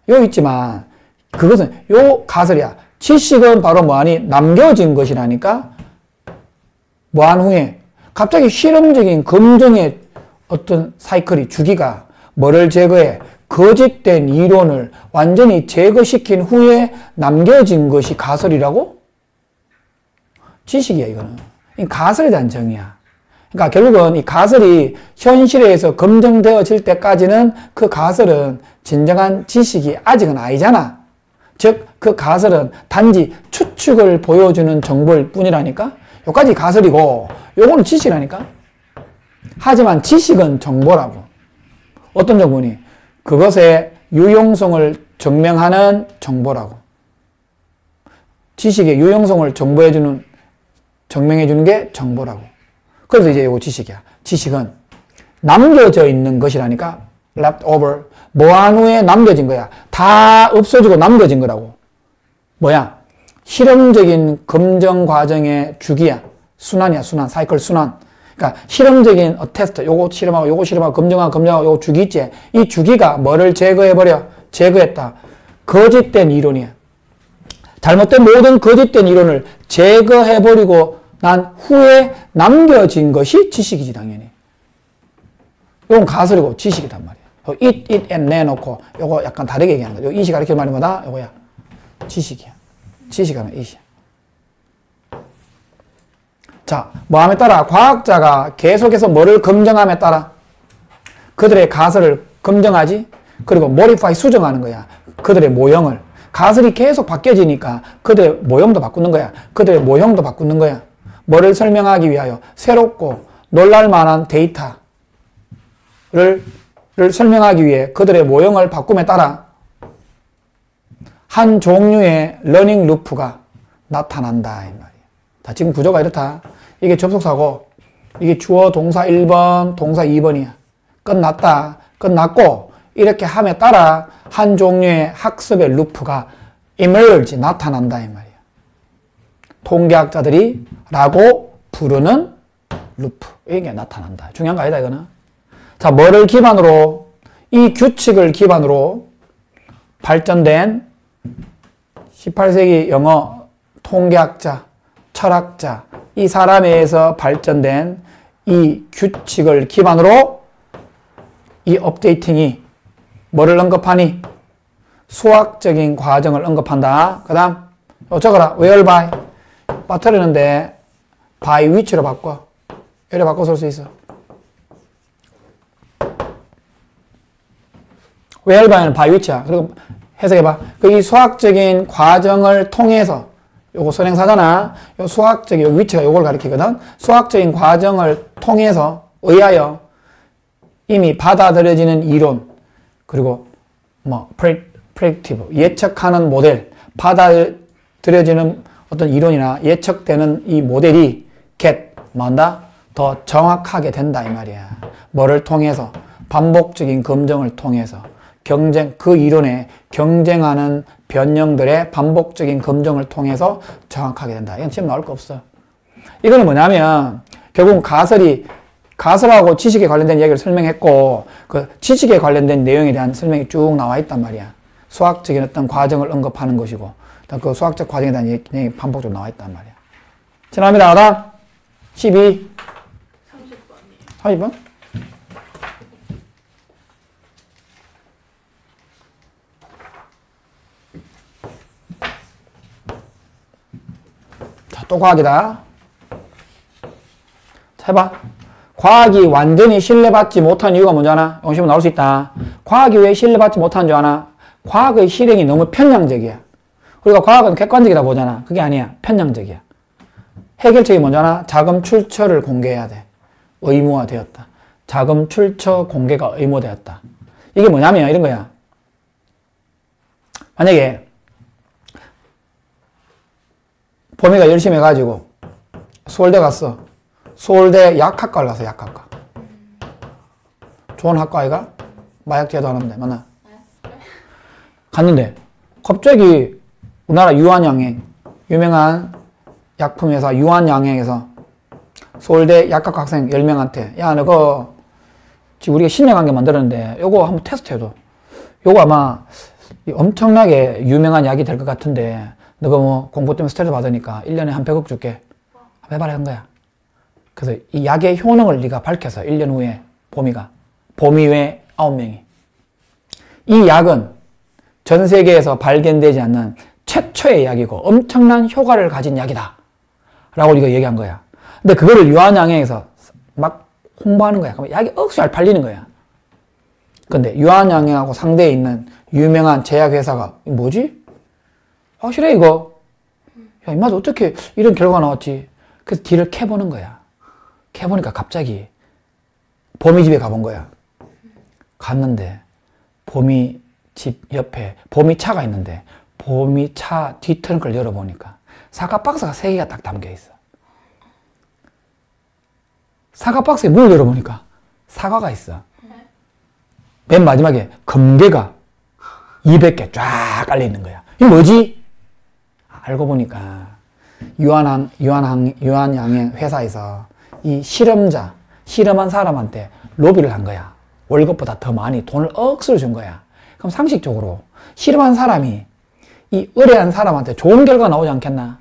Speaker 1: 여기 있지만 그것은 요 가설이야. 지식은 바로 뭐하니? 남겨진 것이라니까. 뭐한 후에 갑자기 실험적인 검증의 어떤 사이클이 주기가 뭐를 제거해? 거짓된 이론을 완전히 제거시킨 후에 남겨진 것이 가설이라고? 지식이야 이거는. 이 가설에 대한 정의야. 그러니까 결국은 이 가설이 현실에서 검증되어질 때까지는 그 가설은 진정한 지식이 아직은 아니잖아. 즉 그 가설은 단지 추측을 보여주는 정보일 뿐이라니까. 요까지 가설이고 요거는 지식이라니까. 하지만 지식은 정보라고. 어떤 정보니? 그것의 유용성을 증명하는 정보라고. 지식의 유용성을 증명해주는 게 정보라고. 그래서 이제 이거 지식이야. 지식은 남겨져 있는 것이라니까. left over. 뭐한 후에 남겨진 거야. 다 없어지고 남겨진 거라고. 뭐야? 실험적인 검정 과정의 주기야. 순환이야, 순환. 사이클 순환. 그러니까 실험적인 테스트. 요거 실험하고 요거 실험하고 검정하고 요거 주기 있지. 이 주기가 뭐를 제거해버려? 제거했다. 거짓된 이론이야. 잘못된 모든 거짓된 이론을 제거해버리고 난 후에 남겨진 것이 지식이지, 당연히. 이건 가설이고 지식이단 말이야. it 내놓고 요거 약간 다르게 얘기하는 거야. 요 it이 가리키는 말이 뭐다? 요거야. 지식이야. 지식하면 it이야. 자, 뭐함에 따라 과학자가 계속해서 뭐를 검증함에 따라 그들의 가설을 검증하지? 그리고 modify, 수정하는 거야. 그들의 모형을. 가설이 계속 바뀌어지니까 그들의 모형도 바꾸는 거야. 그들의 모형도 바꾸는 거야. 뭐를 설명하기 위하여? 새롭고 놀랄만한 데이터를 설명하기 위해 그들의 모형을 바꿈에 따라 한 종류의 러닝 루프가 나타난다, 이 말이야. 자, 지금 구조가 이렇다. 이게 접속사고, 이게 주어 동사 1번, 동사 2번이야. 끝났다. 끝났고, 이렇게 함에 따라 한 종류의 학습의 루프가 emerge, 나타난다, 이 말이야. 통계학자들이 라고 부르는 루프. 이게 나타난다. 중요한 거 아니다, 이거는. 자, 뭐를 기반으로, 이 규칙을 기반으로 발전된 18세기 영어 통계학자, 철학자, 이 사람에 의해서 발전된 이 규칙을 기반으로 이 업데이팅이 뭐를 언급하니? 수학적인 과정을 언급한다. 그 다음, 적어라. where by. 빠뜨리는데 by which로 바꿔. 이렇게 바꿔 쓸 수 있어. where by는 by which야. 그리고 해석해봐. 이 수학적인 과정을 통해서, 요거 선행사잖아. 요 수학적인, 요 which가 요걸 가리키거든. 수학적인 과정을 통해서, 의하여 이미 받아들여지는 이론, 그리고 predictive, 예측하는 모델, 받아들여지는 어떤 이론이나 예측되는 이 모델이 뭐한다? 더 정확하게 된다, 이 말이야. 뭐를 통해서? 반복적인 검증을 통해서. 그 이론에 경쟁하는 변형들의 반복적인 검증을 통해서 정확하게 된다. 이건 지금 나올 거 없어. 이거는 뭐냐면, 결국 가설하고 지식에 관련된 이야기를 설명했고, 그 지식에 관련된 내용에 대한 설명이 쭉 나와 있단 말이야. 수학적인 어떤 과정을 언급하는 것이고, 그 수학적 과정에 대한 내용이 반복적으로 나와 있단 말이야. 지나갑니다. 그다음 12. 30번이에요. 30번? 자, 또 과학이다. 자, 해봐. 과학이 완전히 신뢰받지 못한 이유가 뭔지 아나? 영시문 나올 수 있다. 과학이 왜 신뢰받지 못한 줄 아나? 과학의 실행이 너무 편향적이야. 우리가 과학은 객관적이다 보잖아. 그게 아니야. 편향적이야. 해결책이 뭔지 아나? 자금 출처를 공개해야 돼. 의무화되었다. 자금 출처 공개가 의무되었다. 이게 뭐냐면 이런 거야. 만약에 범이가 열심히 해가지고 서울대 갔어. 서울대 약학과를 갔어. 약학과. 좋은 학과 아이가? 마약 제도 안 하는데 맞나? 갔는데 갑자기 우리나라 유한양행, 유명한 약품회사 유한양행에서 서울대 약학과 학생 10명한테 야, 너거 지금 우리가 신뢰관계 만들었는데 요거 한번 테스트해줘. 요거 아마 엄청나게 유명한 약이 될 것 같은데 너가 뭐 공부 때문에 스트레스 받으니까 1년에 한 100억 줄게. 한번 해봐라 한 거야. 그래서 이 약의 효능을 네가 밝혀서 1년 후에 봄이 외 9명이. 이 약은 전 세계에서 발견되지 않는 최초의 약이고 엄청난 효과를 가진 약이다. 라고 이거 얘기한 거야. 근데 그거를 유한양행에서 막 홍보하는 거야. 그러면 약이 억수 잘 팔리는 거야. 근데 유한양행하고 상대에 있는 유명한 제약회사가 뭐지? 확실해 이거. 야, 이마저 어떻게 이런 결과가 나왔지? 그래서 뒤를 캐보는 거야. 캐보니까 갑자기 봄이 집에 가본 거야. 갔는데 봄이 집 옆에 봄이 차가 있는데 봄이 차 뒷트렁크를 열어보니까 사과 박스가 3개가 딱 담겨있어. 사과 박스에 문을 열어보니까 사과가 있어. 맨 마지막에 금괴가 200개 쫙 깔려있는 거야. 이게 뭐지? 알고 보니까 유한양행 회사에서 이 실험한 사람한테 로비를 한 거야. 월급보다 더 많이 돈을 억수로 준 거야. 그럼 상식적으로 실험한 사람이 이 의뢰한 사람한테 좋은 결과가 나오지 않겠나?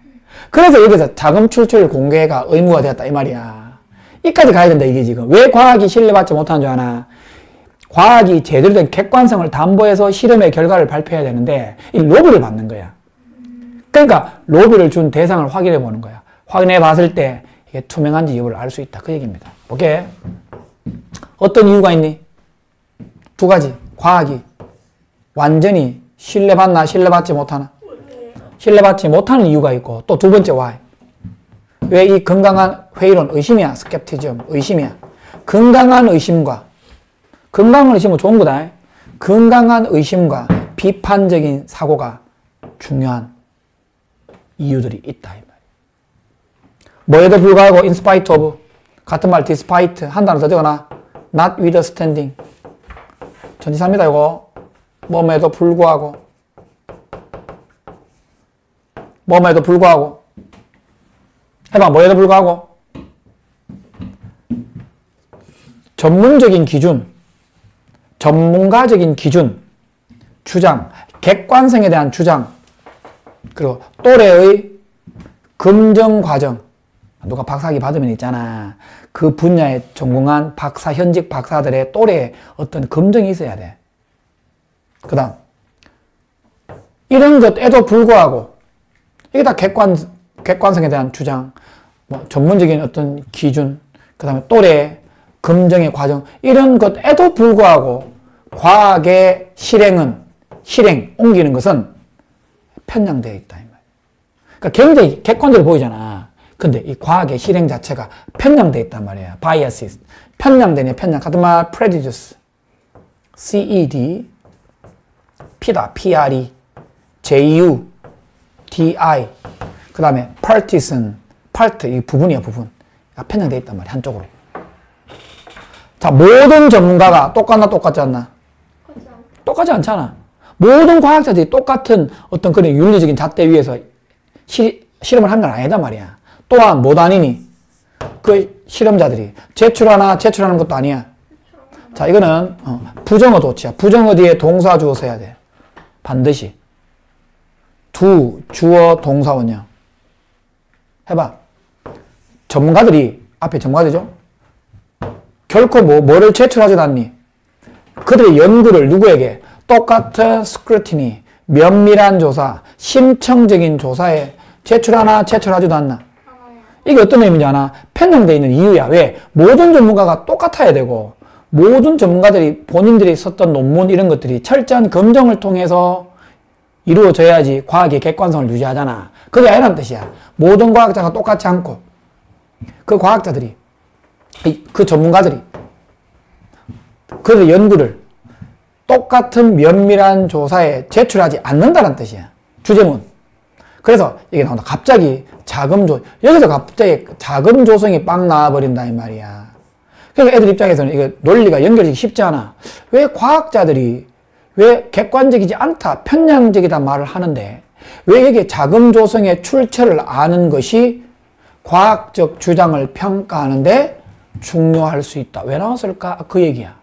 Speaker 1: 그래서 여기서 자금 출처를 공개가 의무가 되었다 이 말이야. 이까지 가야 된다 이게 지금. 왜 과학이 신뢰받지 못하는 줄 아나? 과학이 제대로 된 객관성을 담보해서 실험의 결과를 발표해야 되는데 이 로비를 받는 거야. 그러니까 로비를 준 대상을 확인해 보는 거야. 확인해 봤을 때 이게 투명한지 여부를 알 수 있다 그 얘기입니다. 오케이? 어떤 이유가 있니? 두 가지. 과학이 완전히 신뢰받나 신뢰받지 못하나? 신뢰받지 못하는 이유가 있고 또 두 번째 why. 왜 이 건강한 회의론 의심이야. 스캡티즘 의심이야. 건강한 의심은 좋은 거다. 건강한 의심과 비판적인 사고가 중요한 이유들이 있다 이 말이야. 뭐에도 불구하고 in spite of 같은 말 despite 한 단어 더 적어놔. not withstanding 전치사입니다 이거. 뭐에도 불구하고 해봐. 뭐에도 불구하고 전문적인 기준, 전문가적인 기준, 주장, 객관성에 대한 주장, 그리고 또래의 검정 과정. 누가 박사학위 받으면 있잖아. 그 분야에 전공한 현직 박사들의 또래에 어떤 검증이 있어야 돼. 그 다음 이런 것에도 불구하고 이게 다 객관성에 대한 주장, 뭐 전문적인 어떤 기준, 그 다음에 또래, 검증의 과정 이런 것에도 불구하고 과학의 옮기는 것은 편향되어 있다. 그러니까 굉장히 객관적으로 보이잖아. 근데 이 과학의 실행 자체가 편향되어 있단 말이야. biases. 편향되네, 편향. 같은 말, prejudice. CED. P다, PRE. JU. DI. 그 다음에 partisan. part, 이 부분이야, 부분. 편향되어 있단 말이야, 한쪽으로. 자, 모든 전문가가 똑같나, 똑같지 않나? 똑같지 않잖아. 모든 과학자들이 똑같은 어떤 그런 윤리적인 잣대 위에서 실험을 한 건 아니다 말이야. 또한 못 아니니? 그 실험자들이 제출하는 것도 아니야. 자, 이거는 부정어 도치야. 부정어 뒤에 동사 주어 써야 돼. 반드시. 주어 동사 원형. 해봐. 앞에 전문가들이죠? 결코 뭐를 제출하지 않니? 그들의 연구를 누구에게? 똑같은 스크루티니, 면밀한 조사, 심층적인 조사에 제출하지도 않나? 이게 어떤 의미인지 아나? 편향되어 있는 이유야. 왜? 모든 전문가가 똑같아야 되고 모든 전문가들이 본인들이 썼던 논문 이런 것들이 철저한 검증을 통해서 이루어져야지 과학의 객관성을 유지하잖아. 그게 아니란 뜻이야. 모든 과학자가 똑같지 않고 그 과학자들이 그 전문가들이 그들의 연구를 똑같은 면밀한 조사에 제출하지 않는다는 뜻이야. 주제문. 그래서 이게 나온다. 갑자기 여기서 갑자기 자금 조성이 빵 나와버린다 이 말이야. 그러니까 애들 입장에서는 이거 논리가 연결되기 쉽지 않아. 왜 과학자들이 왜 객관적이지 않다, 편향적이다 말을 하는데 왜 이게 자금 조성의 출처를 아는 것이 과학적 주장을 평가하는데 중요할 수 있다. 왜 나왔을까? 그 얘기야.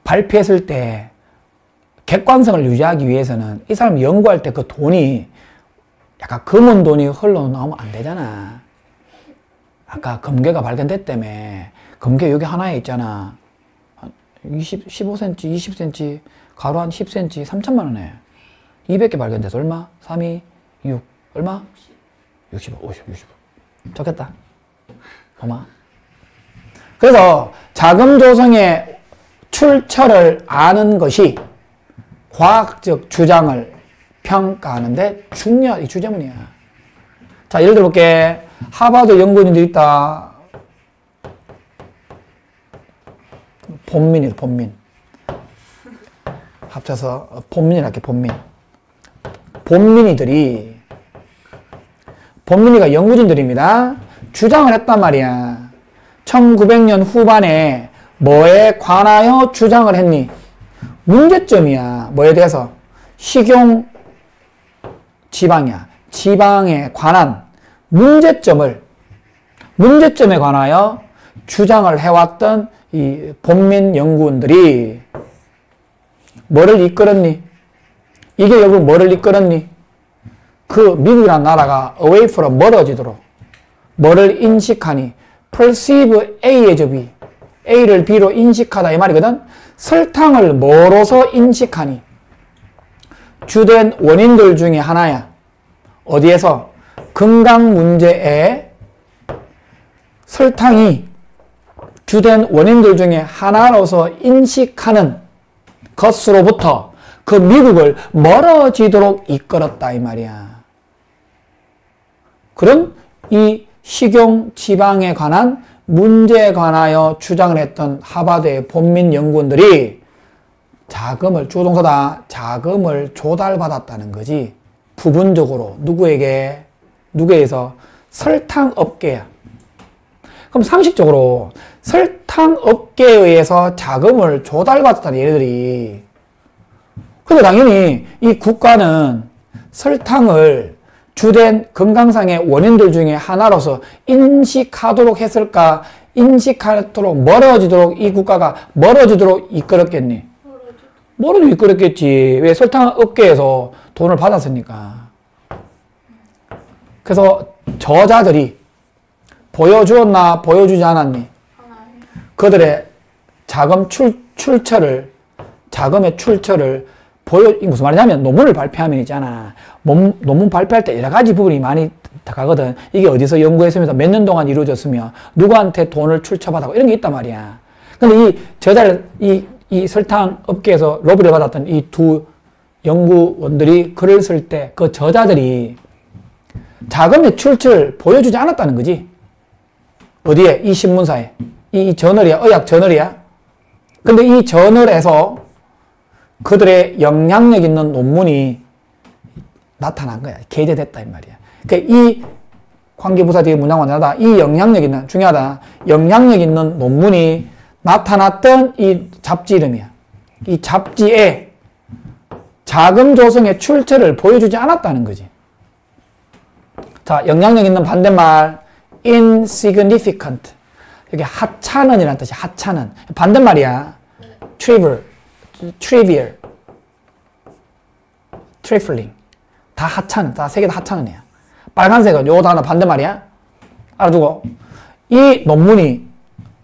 Speaker 1: 발표했을 때 객관성을 유지하기 위해서는 이 사람이 연구할 때 그 돈이 약간 검은 돈이 흘러나오면 안 되잖아. 아까 금괴가 발견됐다며. 금괴 여기 하나에 있잖아. 15cm, 20cm, 가로 한 10cm, 3천만 원에 200개 발견돼서 얼마? 3, 2, 6. 얼마? 65, 50, 65. 좋겠다. 얼마? 그래서 자금 조성의 출처를 아는 것이 과학적 주장을 평가하는데 중요한 이 주제문이야. 자, 예를 들어볼게. 하버드 연구원들이 있다. 본민이다, 본민. 합쳐서 본민이랄게, 본민. 본민이가 연구진들입니다. 주장을 했단 말이야. 1900년 후반에 뭐에 관하여 주장을 했니? 문제점이야. 뭐에 대해서? 식용 지방이야. 지방에 관한 문제점에 관하여 주장을 해왔던 이 본민 연구원들이 뭐를 이끌었니? 이게 결국 뭐를 이끌었니? 그 미국이라는 나라가 away from 멀어지도록 뭐를 인식하니? perceive A as B, A를 B로 인식하다 이 말이거든. 설탕을 뭐로서 인식하니? 주된 원인들 중에 하나야. 어디에서? 건강 문제에 설탕이 주된 원인들 중에 하나로서 인식하는 것으로부터 그 미국을 멀어지도록 이끌었다 이 말이야. 그럼 이 식용 지방에 관한 문제에 관하여 주장을 했던 하버드의 본민 연구원들이 자금을, 주동사다, 자금을 조달받았다는 거지. 부분적으로 누구에게서? 설탕업계야. 그럼 상식적으로 설탕업계에 의해서 자금을 조달받았다는 얘네들이. 근데 당연히 이 국가는 설탕을 주된 건강상의 원인들 중에 하나로서 인식하도록 했을까? 인식하도록 멀어지도록 이 국가가 멀어지도록 이끌었겠니? 멀어지도록 이끌었겠지. 왜? 설탕업계에서 돈을 받았으니까. 그래서 저자들이 보여주었나 보여주지 않았니? 그들의 자금의 출처를 이게 무슨 말이냐면 논문을 발표하면 있잖아. 논문 발표할 때 여러 가지 부분이 많이 가거든. 이게 어디서 연구했으면서 몇 년 동안 이루어졌으며 누구한테 돈을 출처받았고 이런 게 있단 말이야. 근데 이 설탕 업계에서 로비를 받았던 이 두 연구원들이 글을 쓸 때 그 저자들이 자금의 출처를 보여주지 않았다는 거지. 어디에? 이 신문사에. 이 저널이야. 의학 저널이야. 근데 이 저널에서 그들의 영향력 있는 논문이 나타난 거야. 게재됐다 이 말이야. 그러니까 이 관계부사 뒤에 문장 완전하다. 이 영향력 있는, 중요하다. 영향력 있는 논문이 나타났던 이 잡지 이름이야. 이 잡지에 자금 조성의 출처를 보여주지 않았다는 거지. 자, 영향력 있는 반대말 insignificant. 여기 하찮은이라는 뜻이야. 하찮은. 반대말이야. trivial, trifling. 다 하찮은. 다 세 개 다 하찮은 애야. 빨간색은 요 단어 반대말이야. 알아두고. 이 논문이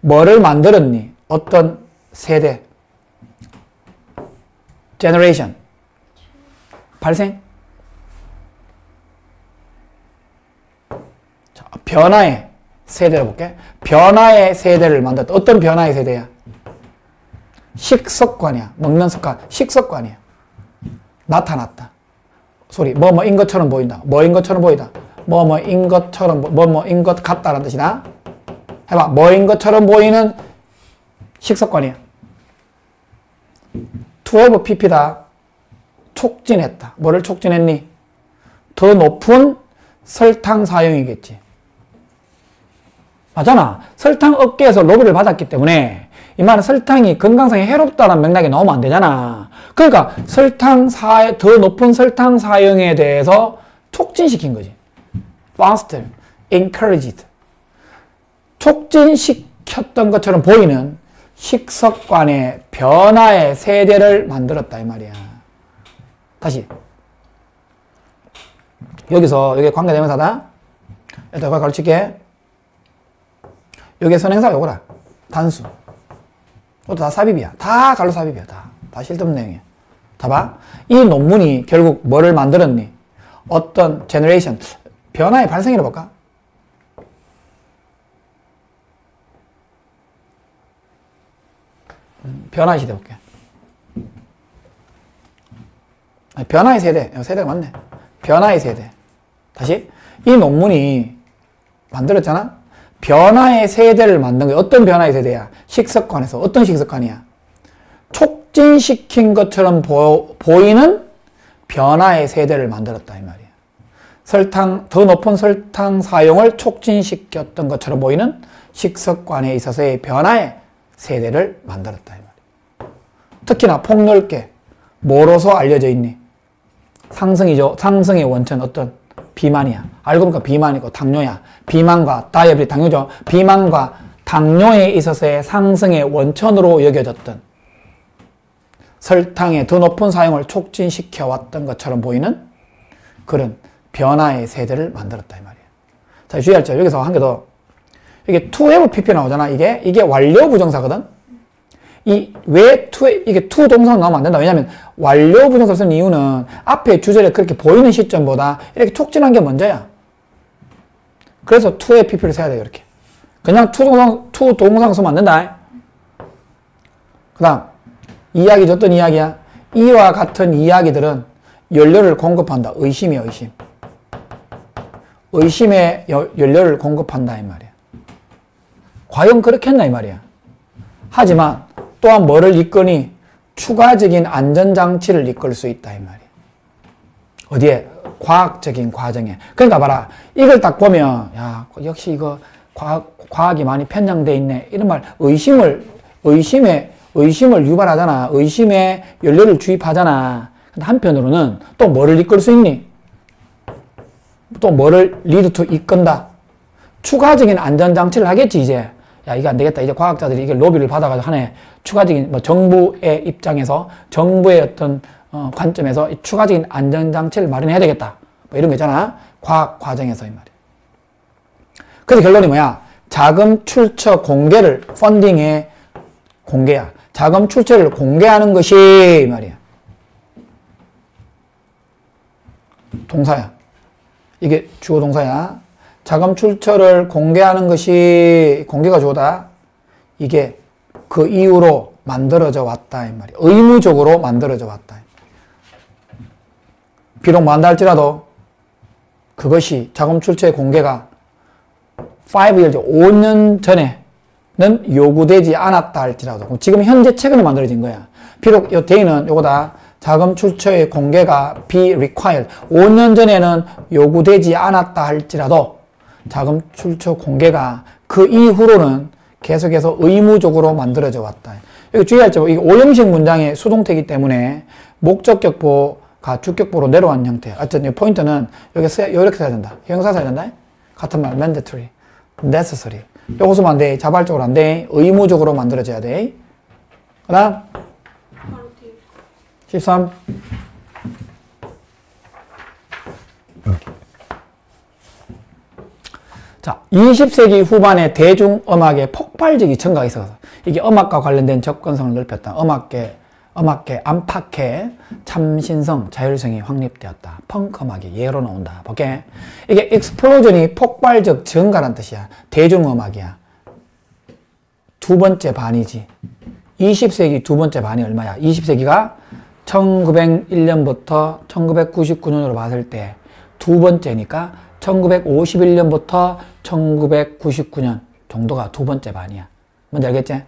Speaker 1: 뭐를 만들었니? 어떤 세대? generation. 발생? 자, 변화의 세대를 볼게. 변화의 세대를 만들었다. 어떤 변화의 세대야? 식습관이야. 먹는 습관. 식습관이야. 나타났다. 소리. 뭐뭐인 것처럼 보인다. 뭐인 것처럼 보이다. 뭐뭐인 것처럼, 뭐뭐인 것 같다라는 뜻이다. 해봐. 뭐인 것처럼 보이는 식습관이야. to have pp다. 촉진했다. 뭐를 촉진했니? 더 높은 설탕 사용이겠지. 맞잖아. 설탕 업계에서 로비를 받았기 때문에 이 말은 설탕이 건강상에 해롭다는 맥락에 나오면 안 되잖아. 그러니까 더 높은 설탕 사용에 대해서 촉진시킨 거지. foster, encouraged. 촉진시켰던 것처럼 보이는 식습관의 변화의 세대를 만들었다 이 말이야. 다시. 여기 관계대명사다. 일단 이걸 가르칠게. 여기 선행사 요거라. 단수. 이것도 다 삽입이야. 다 갈로 삽입이야. 다 실전 내용이야. 다 봐. 이 논문이 결국 뭐를 만들었니? 어떤 제너레이션, 변화의 발생이라 볼까? 변화의 시대 볼게. 변화의 세대. 세대가 맞네. 변화의 세대. 다시. 이 논문이 만들었잖아? 변화의 세대를 만든 거야. 어떤 변화의 세대야? 식습관에서. 어떤 식습관이야? 촉진시킨 것처럼 보이는 변화의 세대를 만들었다 이 말이야. 더 높은 설탕 사용을 촉진시켰던 것처럼 보이는 식습관에 있어서의 변화의 세대를 만들었다 이 말이야. 특히나 폭넓게 뭐로서 알려져 있니? 상승이죠. 상승의 원천 어떤? 비만이야. 알고 보니까 비만이고 당뇨야. 비만과 다이어베티 당뇨죠. 비만과 당뇨에 있어서의 상승의 원천으로 여겨졌던 설탕의 더 높은 사용을 촉진시켜 왔던 것처럼 보이는 그런 변화의 세대를 만들었다 이 말이에요. 자, 주의할 점 여기서 한 개 더. 이게 to have pp 나오잖아. 이게 완료 부정사거든. 이게 to 동사가 나오면 안 된다. 왜냐면 완료 부정사를 쓰는 이유는 앞에 주절에 그렇게 보이는 시점보다 이렇게 촉진한 게 먼저야. 그래서 to에 pp를 써야 돼, 이렇게. 그냥 to 동상 쓰면 안 된다. 그 다음, 이야기죠. 어떤 이야기야? 이와 같은 이야기들은 연료를 공급한다. 의심이야, 의심. 의심에 연료를 공급한다, 이 말이야. 과연 그렇겠나, 이 말이야. 하지만 또한 뭐를 이끄니? 추가적인 안전장치를 이끌 수 있다, 이 말이야. 어디에? 과학적인 과정에. 그러니까 봐라. 이걸 딱 보면, 야, 역시 이거 과학이 많이 편향돼 있네. 이런 말, 의심을 유발하잖아. 의심에 연료를 주입하잖아. 근데 한편으로는 또 뭐를 이끌 수 있니? 또 뭐를 리드 투 이끈다? 추가적인 안전장치를 하겠지, 이제. 야, 이거 안 되겠다. 이제 과학자들이 이게 로비를 받아가지고 하네. 추가적인, 정부의 입장에서, 정부의 어떤, 관점에서 추가적인 안전장치를 마련해야 되겠다. 뭐 이런 거 있잖아. 과학 과정에서 이 말이야. 그래서 결론이 뭐야? 자금 출처 공개를, 펀딩의 공개야. 자금 출처를 공개하는 것이, 이 말이야. 동사야. 이게 주어 동사야. 자금 출처를 공개하는 것이, 공개가 주어다. 이게 그 이후로 만들어져 왔다, 이 말이야. 의무적으로 만들어져 왔다. 비록 만다 할지라도 그것이 자금 출처의 공개가 5years, 5년 전에는 요구되지 않았다 할지라도 지금 현재 최근에 만들어진 거야. 비록 이 데이는 요거다. 자금 출처의 공개가 be required. 5년 전에는 요구되지 않았다 할지라도 자금 출처 공개가 그 이후로는 계속해서 의무적으로 만들어져 왔다. 여기 주의할 점, 이게 5형식 문장의 수동태이기 때문에 목적격보가 주격보로 내려온 형태야. 어쨌든 포인트는 여기 이렇게 써야 된다. 형사 써야 된다. 같은 말, mandatory, necessary. 요거 쓰면 안 돼. 자발적으로 안 돼. 의무적으로 만들어져야 돼. 그 다음 13. 자, 20세기 후반에 대중음악의 폭발적인 증가가 있어서 이게 음악과 관련된 접근성을 넓혔다. 음악계 안팎의 참신성, 자율성이 확립되었다. 펑크 음악이 예로 나온다. 볼게. 이게 explosion이 폭발적 증가란 뜻이야. 대중음악이야. 두 번째 반이지. 20세기 두 번째 반이 얼마야? 20세기가 1901년부터 1999년으로 봤을 때 두 번째니까 1951년부터 1999년 정도가 두 번째 반이야. 뭔지 알겠지?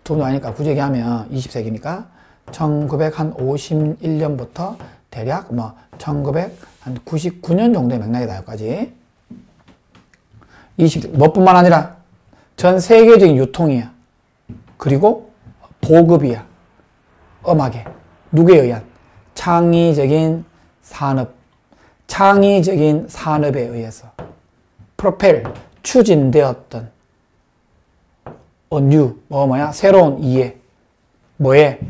Speaker 1: 두 번째 반이니까 굳이 얘기하면 20세기니까 1951년부터 대략 1999년 정도의 맥락이다. 여기까지. 20세기. 뭐뿐만 아니라 전 세계적인 유통이야. 그리고 보급이야. 음악에. 누구에 의한? 창의적인 산업에 의해서 프로펠, 추진되었던 뭐야? 새로운 이해. 뭐에?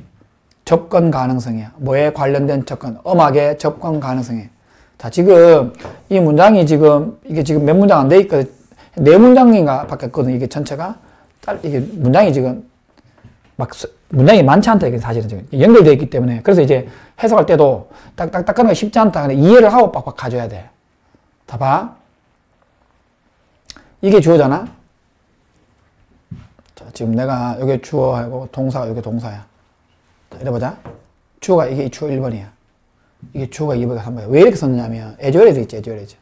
Speaker 1: 접근 가능성이야. 뭐에 관련된 접근? 음악의 접근 가능성에. 자, 지금 이 문장이 이게 지금 몇 문장 안 돼 있거든. 네 문장인가 밖에 없거든. 이게 전체가. 이게 문장이 지금 문장이 많지 않다. 이게 사실은 지금 연결되어 있기 때문에. 그래서 이제 해석할 때도 딱딱딱 하는 게 쉽지 않다. 근데 이해를 하고 빡빡 가져야 돼. 다 봐. 이게 주어잖아. 자, 지금 내가 여기 주어하고 동사가 여기 동사야. 자, 이래보자. 주어가 이게 주어 1번이야. 이게 주어가 2번이야, 3번이야. 왜 이렇게 썼느냐면 애조레즈 있지, 애조레즈.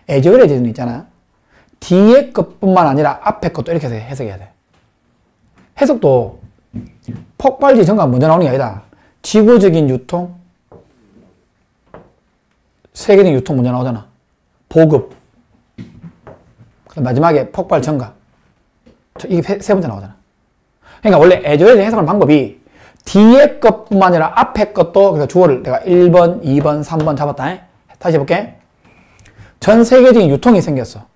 Speaker 1: 애조레즈는 있잖아. 뒤에 것뿐만 아니라 앞에 것도 이렇게 해석해야 돼. 해석도 폭발적 증가가 먼저 나오는 게 아니다. 지구적인 유통, 세계적인 유통 먼저 나오잖아. 보급. 마지막에 폭발 증가. 이게 세 번째 나오잖아. 그러니까 원래 애조레즈 해석하는 방법이 뒤에 것뿐만 아니라 앞에 것도, 그러니까 주어를 내가 1번, 2번, 3번 잡았다. 다시 해볼게. 전 세계적인 유통이 생겼어.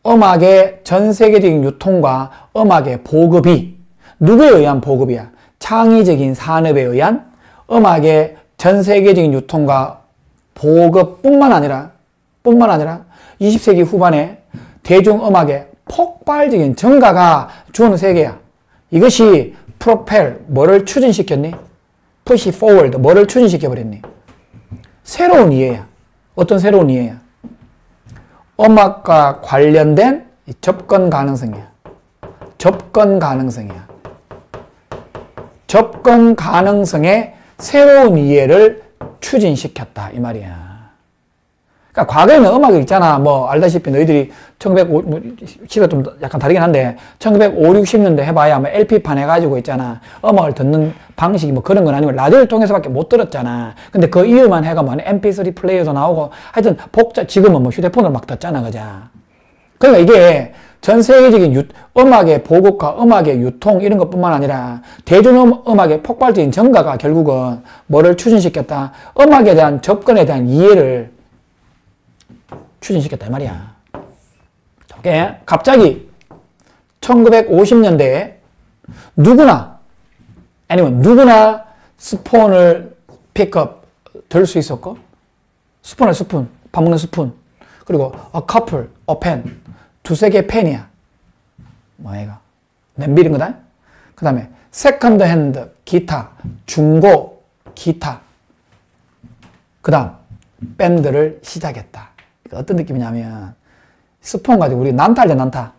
Speaker 1: 음악의 전 세계적인 유통과 음악의 보급이 누구에 의한 보급이야? 창의적인 산업에 의한 음악의 전 세계적인 유통과 보급뿐만 아니라 20세기 후반에 대중음악의 폭발적인 증가가 주어는 세계야. 이것이 프로펠, 뭐를 추진시켰니? push forward, 뭐를 추진시켜버렸니? 새로운 이해야. 어떤 새로운 이해야? 음악과 관련된 접근 가능성이야. 접근 가능성이야. 접근 가능성의 새로운 이해를 추진시켰다. 이 말이야. 그러니까 과거에는 음악이 있잖아. 뭐 알다시피 너희들이 1950, 시대가 좀 약간 다르긴 한데 1950, 60년대 해봐야 뭐 LP판 해가지고 있잖아. 음악을 듣는 방식이 뭐 그런 건 아니고 라디오를 통해서밖에 못 들었잖아. 근데 그 이유만 해가 뭐 MP3 플레이어도 나오고 하여튼 지금은 뭐 휴대폰으로 막 듣잖아. 그자. 그러니까 이게 전 세계적인 음악의 보급과 음악의 유통 이런 것뿐만 아니라 대중음악의 폭발적인 증가가 결국은 뭐를 추진시켰다? 음악에 대한 접근에 대한 이해를 추진시켰다 이 말이야. 오케이? 갑자기 1950년대에 누구나 스푼을 픽업 들 수 있었고 스푼, 밥 먹는 스푼, 그리고 a couple, a pen, 두세 개 펜이야. 뭐야, 냄비 이런 거다. 그 다음에 세컨드 핸드 기타, 중고 기타. 그 다음 밴드를 시작했다. 어떤 느낌이냐면 스폰 가지고 우리 난타 할때 난타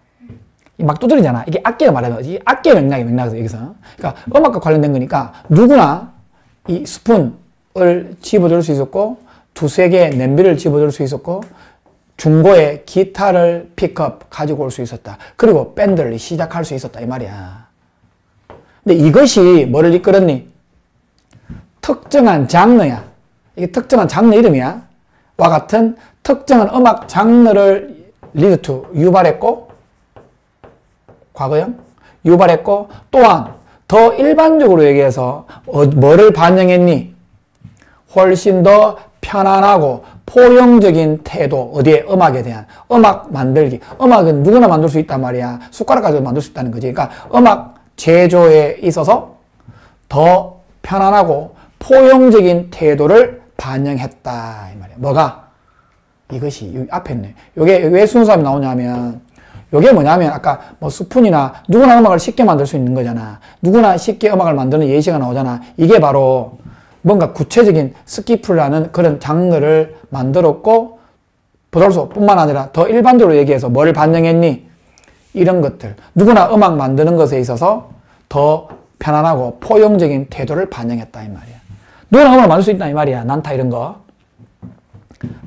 Speaker 1: 막 두드리잖아. 이게 악기가 말하면 이 악기의 맥락에서 여기서. 그러니까 음악과 관련된 거니까 누구나 이 스푼을 집어들 수 있었고 두세 개의 냄비를 집어들 수 있었고 중고의 기타를 픽업 가지고 올 수 있었다. 그리고 밴드를 시작할 수 있었다 이 말이야. 근데 이것이 뭐를 이끌었니? 특정한 장르야. 이게 특정한 장르 이름이야. 와 같은 특정한 음악 장르를 lead to 유발했고 과거형 유발했고 또한 더 일반적으로 얘기해서 뭐를 반영했니? 훨씬 더 편안하고 포용적인 태도 어디에? 음악에 대한 음악 만들기. 음악은 누구나 만들 수 있단 말이야. 숟가락 가지고 만들 수 있다는 거지. 그러니까 음악 제조에 있어서 더 편안하고 포용적인 태도를 반영했다 이 말이야. 뭐가? 이것이 여기 앞에 있네. 요게 왜 순수함이 나오냐면 요게 뭐냐면 아까 뭐 스푼이나 누구나 음악을 쉽게 만들 수 있는 거잖아. 누구나 쉽게 음악을 만드는 예시가 나오잖아. 이게 바로 뭔가 구체적인 스키프라는 그런 장르를 만들었고 보달소 뿐만 아니라 더 일반적으로 얘기해서 뭐를 반영했니? 이런 것들. 누구나 음악 만드는 것에 있어서 더 편안하고 포용적인 태도를 반영했다 이 말이야. 누구나 음악을 만들 수 있다 이 말이야. 난타 이런 거.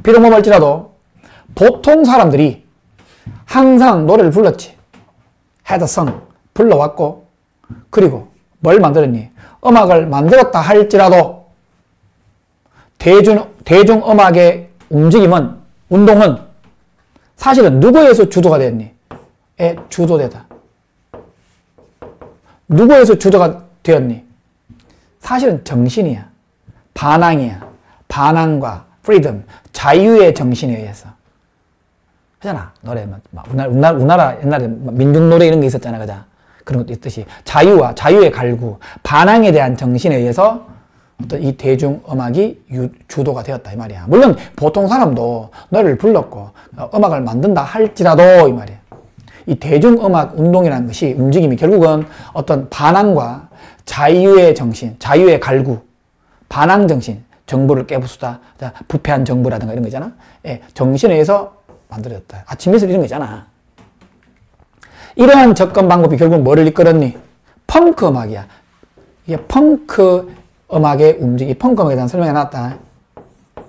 Speaker 1: 비록 뭐랄지라도 보통 사람들이 항상 노래를 불렀지. had sung. 불러왔고 그리고 뭘 만들었니? 음악을 만들었다 할지라도 대중음악의 운동은 사실은 누구에 의해서 주도가 됐니? 주도되다. 누구에 의해서 주도가 되었니? 사실은 정신이야. 반항이야. 반항과 freedom, 자유의 정신에 의해서. 하잖아. 노래, 우리나라 옛날에 민중노래 이런 게 있었잖아. 그자? 그런 것도 있듯이. 자유의 갈구, 반항에 대한 정신에 의해서 어떤 이 대중음악이 주도가 되었다. 이 말이야. 물론 보통 사람도 노래를 불렀고, 음악을 만든다 할지라도, 이 말이야. 이 대중음악 운동이라는 것이 움직임이 결국은 어떤 반항과 자유의 정신, 자유의 갈구, 반항 정신, 정부를 깨부수다, 부패한 정부라든가 이런 거 있잖아. 예, 정신에 의해서 만들어졌다. 아침 미술 이런 거 있잖아. 이러한 접근 방법이 결국 뭐를 이끌었니? 펑크 음악이야. 이게 펑크 음악의 움직임, 펑크 음악에 대한 설명이 나왔다.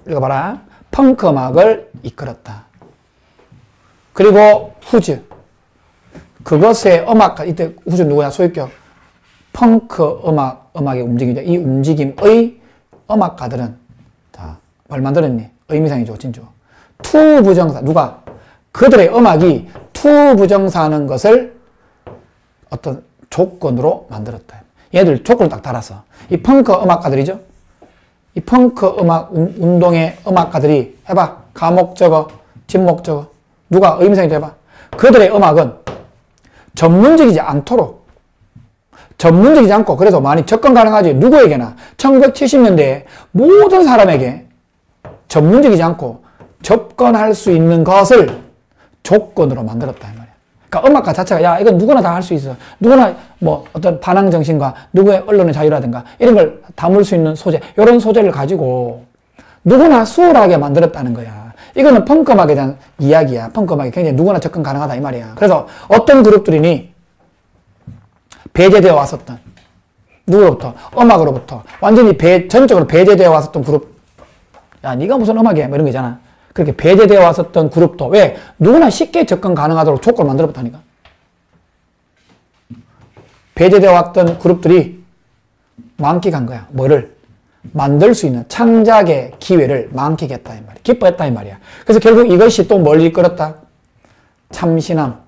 Speaker 1: 읽어봐라. 펑크 음악을 이끌었다. 그리고 후즈. 그것의 이때 후즈 누구야? 소유격. 펑크 음악의 움직임이죠. 이 움직임의 음악가들은 다 뭘 만들었니? 의미상이죠. 진짜. 투 부정사. 누가? 그들의 음악이 투 부정사하는 것을 어떤 조건으로 만들었다. 얘들 조건을 딱 달았어. 이 펑크 음악가들이죠. 이 펑크 음악 운동의 음악가들이 해봐. 가목 적어, 진목 적어. 누가 의미상이 해봐. 그들의 음악은 전문적이지 않도록, 전문적이지 않고 그래서 많이 접근 가능하지. 누구에게나 1970년대에 모든 사람에게 전문적이지 않고 접근할 수 있는 것을 조건으로 만들었다 이 말이야. 그러니까 음악가 자체가 야 이건 누구나 다 할 수 있어. 누구나 뭐 어떤 반항 정신과 누구의 언론의 자유라든가 이런 걸 담을 수 있는 소재, 이런 소재를 가지고 누구나 수월하게 만들었다는 거야. 이거는 펑크 음악에 대한 이야기야. 펑크 음악이 굉장히 누구나 접근 가능하다 이 말이야. 그래서 어떤 그룹들이니 배제되어 왔었던, 누구로부터? 음악으로부터 완전히 전적으로 배제되어 왔었던 그룹. 야 네가 무슨 음악이야 뭐 이런 거 있잖아. 그렇게 배제되어 왔었던 그룹도 왜? 누구나 쉽게 접근 가능하도록 조건을 만들어봤다니까. 배제되어 왔던 그룹들이 만끽한 거야. 뭐를? 만들 수 있는 창작의 기회를 만끽했다 이 말이야. 기뻐했다 이 말이야. 그래서 결국 이것이 또 뭘 이끌었다? 참신함.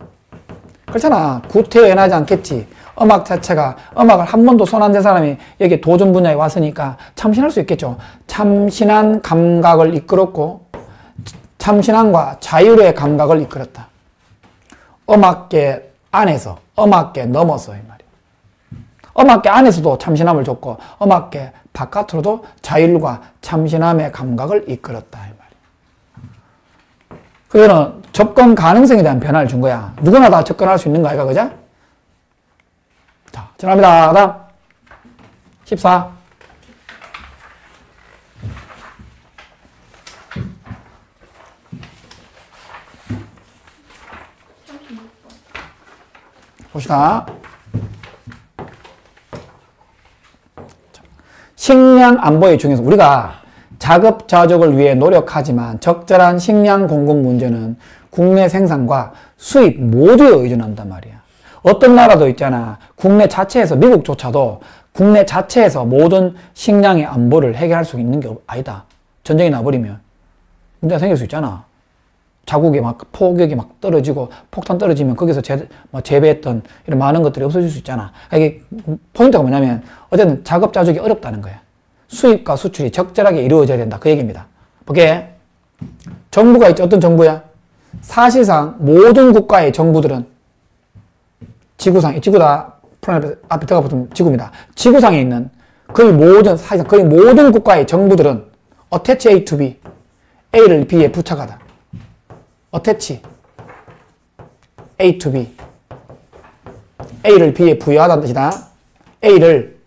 Speaker 1: 그렇잖아. 구태연하지 않겠지. 음악 자체가, 음악을 한 번도 손 안 댄 사람이 여기 도전 분야에 왔으니까 참신할 수 있겠죠. 참신한 감각을 이끌었고 참신함과 자율의 감각을 이끌었다. 음악계 안에서, 음악계 넘어서 이 말이야. 음악계 안에서도 참신함을 줬고 음악계 바깥으로도 자율과 참신함의 감각을 이끌었다 이 말이야. 그거는 접근 가능성에 대한 변화를 준 거야. 누구나 다 접근할 수 있는 거 아이가, 그죠? 자, 전합니다. 다음 14. 봅시다. 식량 안보의 중요성. 우리가 자급자족을 위해 노력하지만 적절한 식량 공급 문제는 국내 생산과 수입 모두에 의존한단 말이야. 어떤 나라도 있잖아. 국내 자체에서, 미국조차도 국내 자체에서 모든 식량의 안보를 해결할 수 있는 게 아니다. 전쟁이 나버리면 문제가 생길 수 있잖아. 자국에 막 폭격이 막 떨어지고 폭탄 떨어지면 거기서 재배했던 이런 많은 것들이 없어질 수 있잖아. 이게 포인트가 뭐냐면 어쨌든 자급자족이 어렵다는 거야. 수입과 수출이 적절하게 이루어져야 된다. 그 얘기입니다. 보게. 정부가 있죠. 어떤 정부야? 사실상 모든 국가의 정부들은 지구상, 지구다 플래닛 앞에 들어가보면 지구입니다. 지구상에 있는 거의 모든, 사실상 거의 모든 국가의 정부들은 attach A to B, A를 B에 부착하다. attach A to B, A를 B에 부여하다는 뜻이다. A를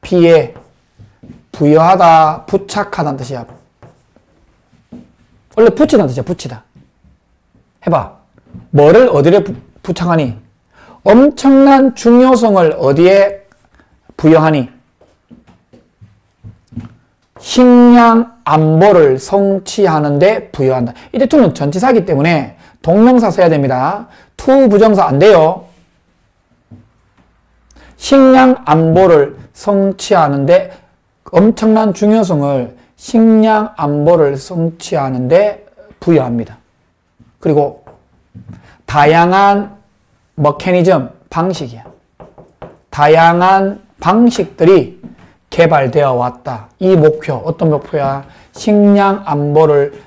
Speaker 1: B에 부여하다, 부착하다는 뜻이야. 원래 붙이다는 뜻이야. 붙이다. 해봐. 뭐를 어디에 부착하니? 엄청난 중요성을 어디에 부여하니? 식량 안보를 성취하는 데 부여한다. 이때 to는 전치사이기 때문에 동명사 써야 됩니다. to 부정사 안 돼요. 식량 안보를 성취하는 데 엄청난 중요성을 식량 안보를 성취하는 데 부여합니다. 그리고 다양한 메커니즘, 방식이야. 다양한 방식들이 개발되어 왔다. 이 목표, 어떤 목표야? 식량 안보를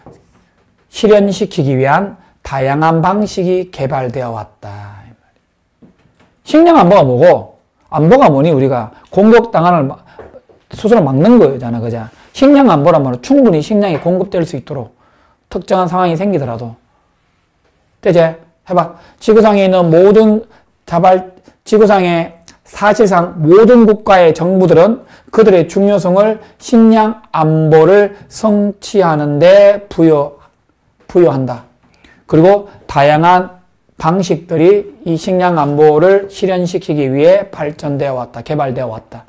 Speaker 1: 실현시키기 위한 다양한 방식이 개발되어 왔다. 식량 안보가 뭐고? 안보가 뭐니? 우리가 공격당하는 스스로 막는 거잖아. 그죠? 식량 안보라면 충분히 식량이 공급될 수 있도록 특정한 상황이 생기더라도. 되지? 해봐. 지구상에 있는 모든 지구상의 사실상 모든 국가의 정부들은 그들의 중요성을 식량 안보를 성취하는 데 부여한다. 그리고 다양한 방식들이 이 식량 안보를 실현시키기 위해 발전되어 왔다. 개발되어 왔다.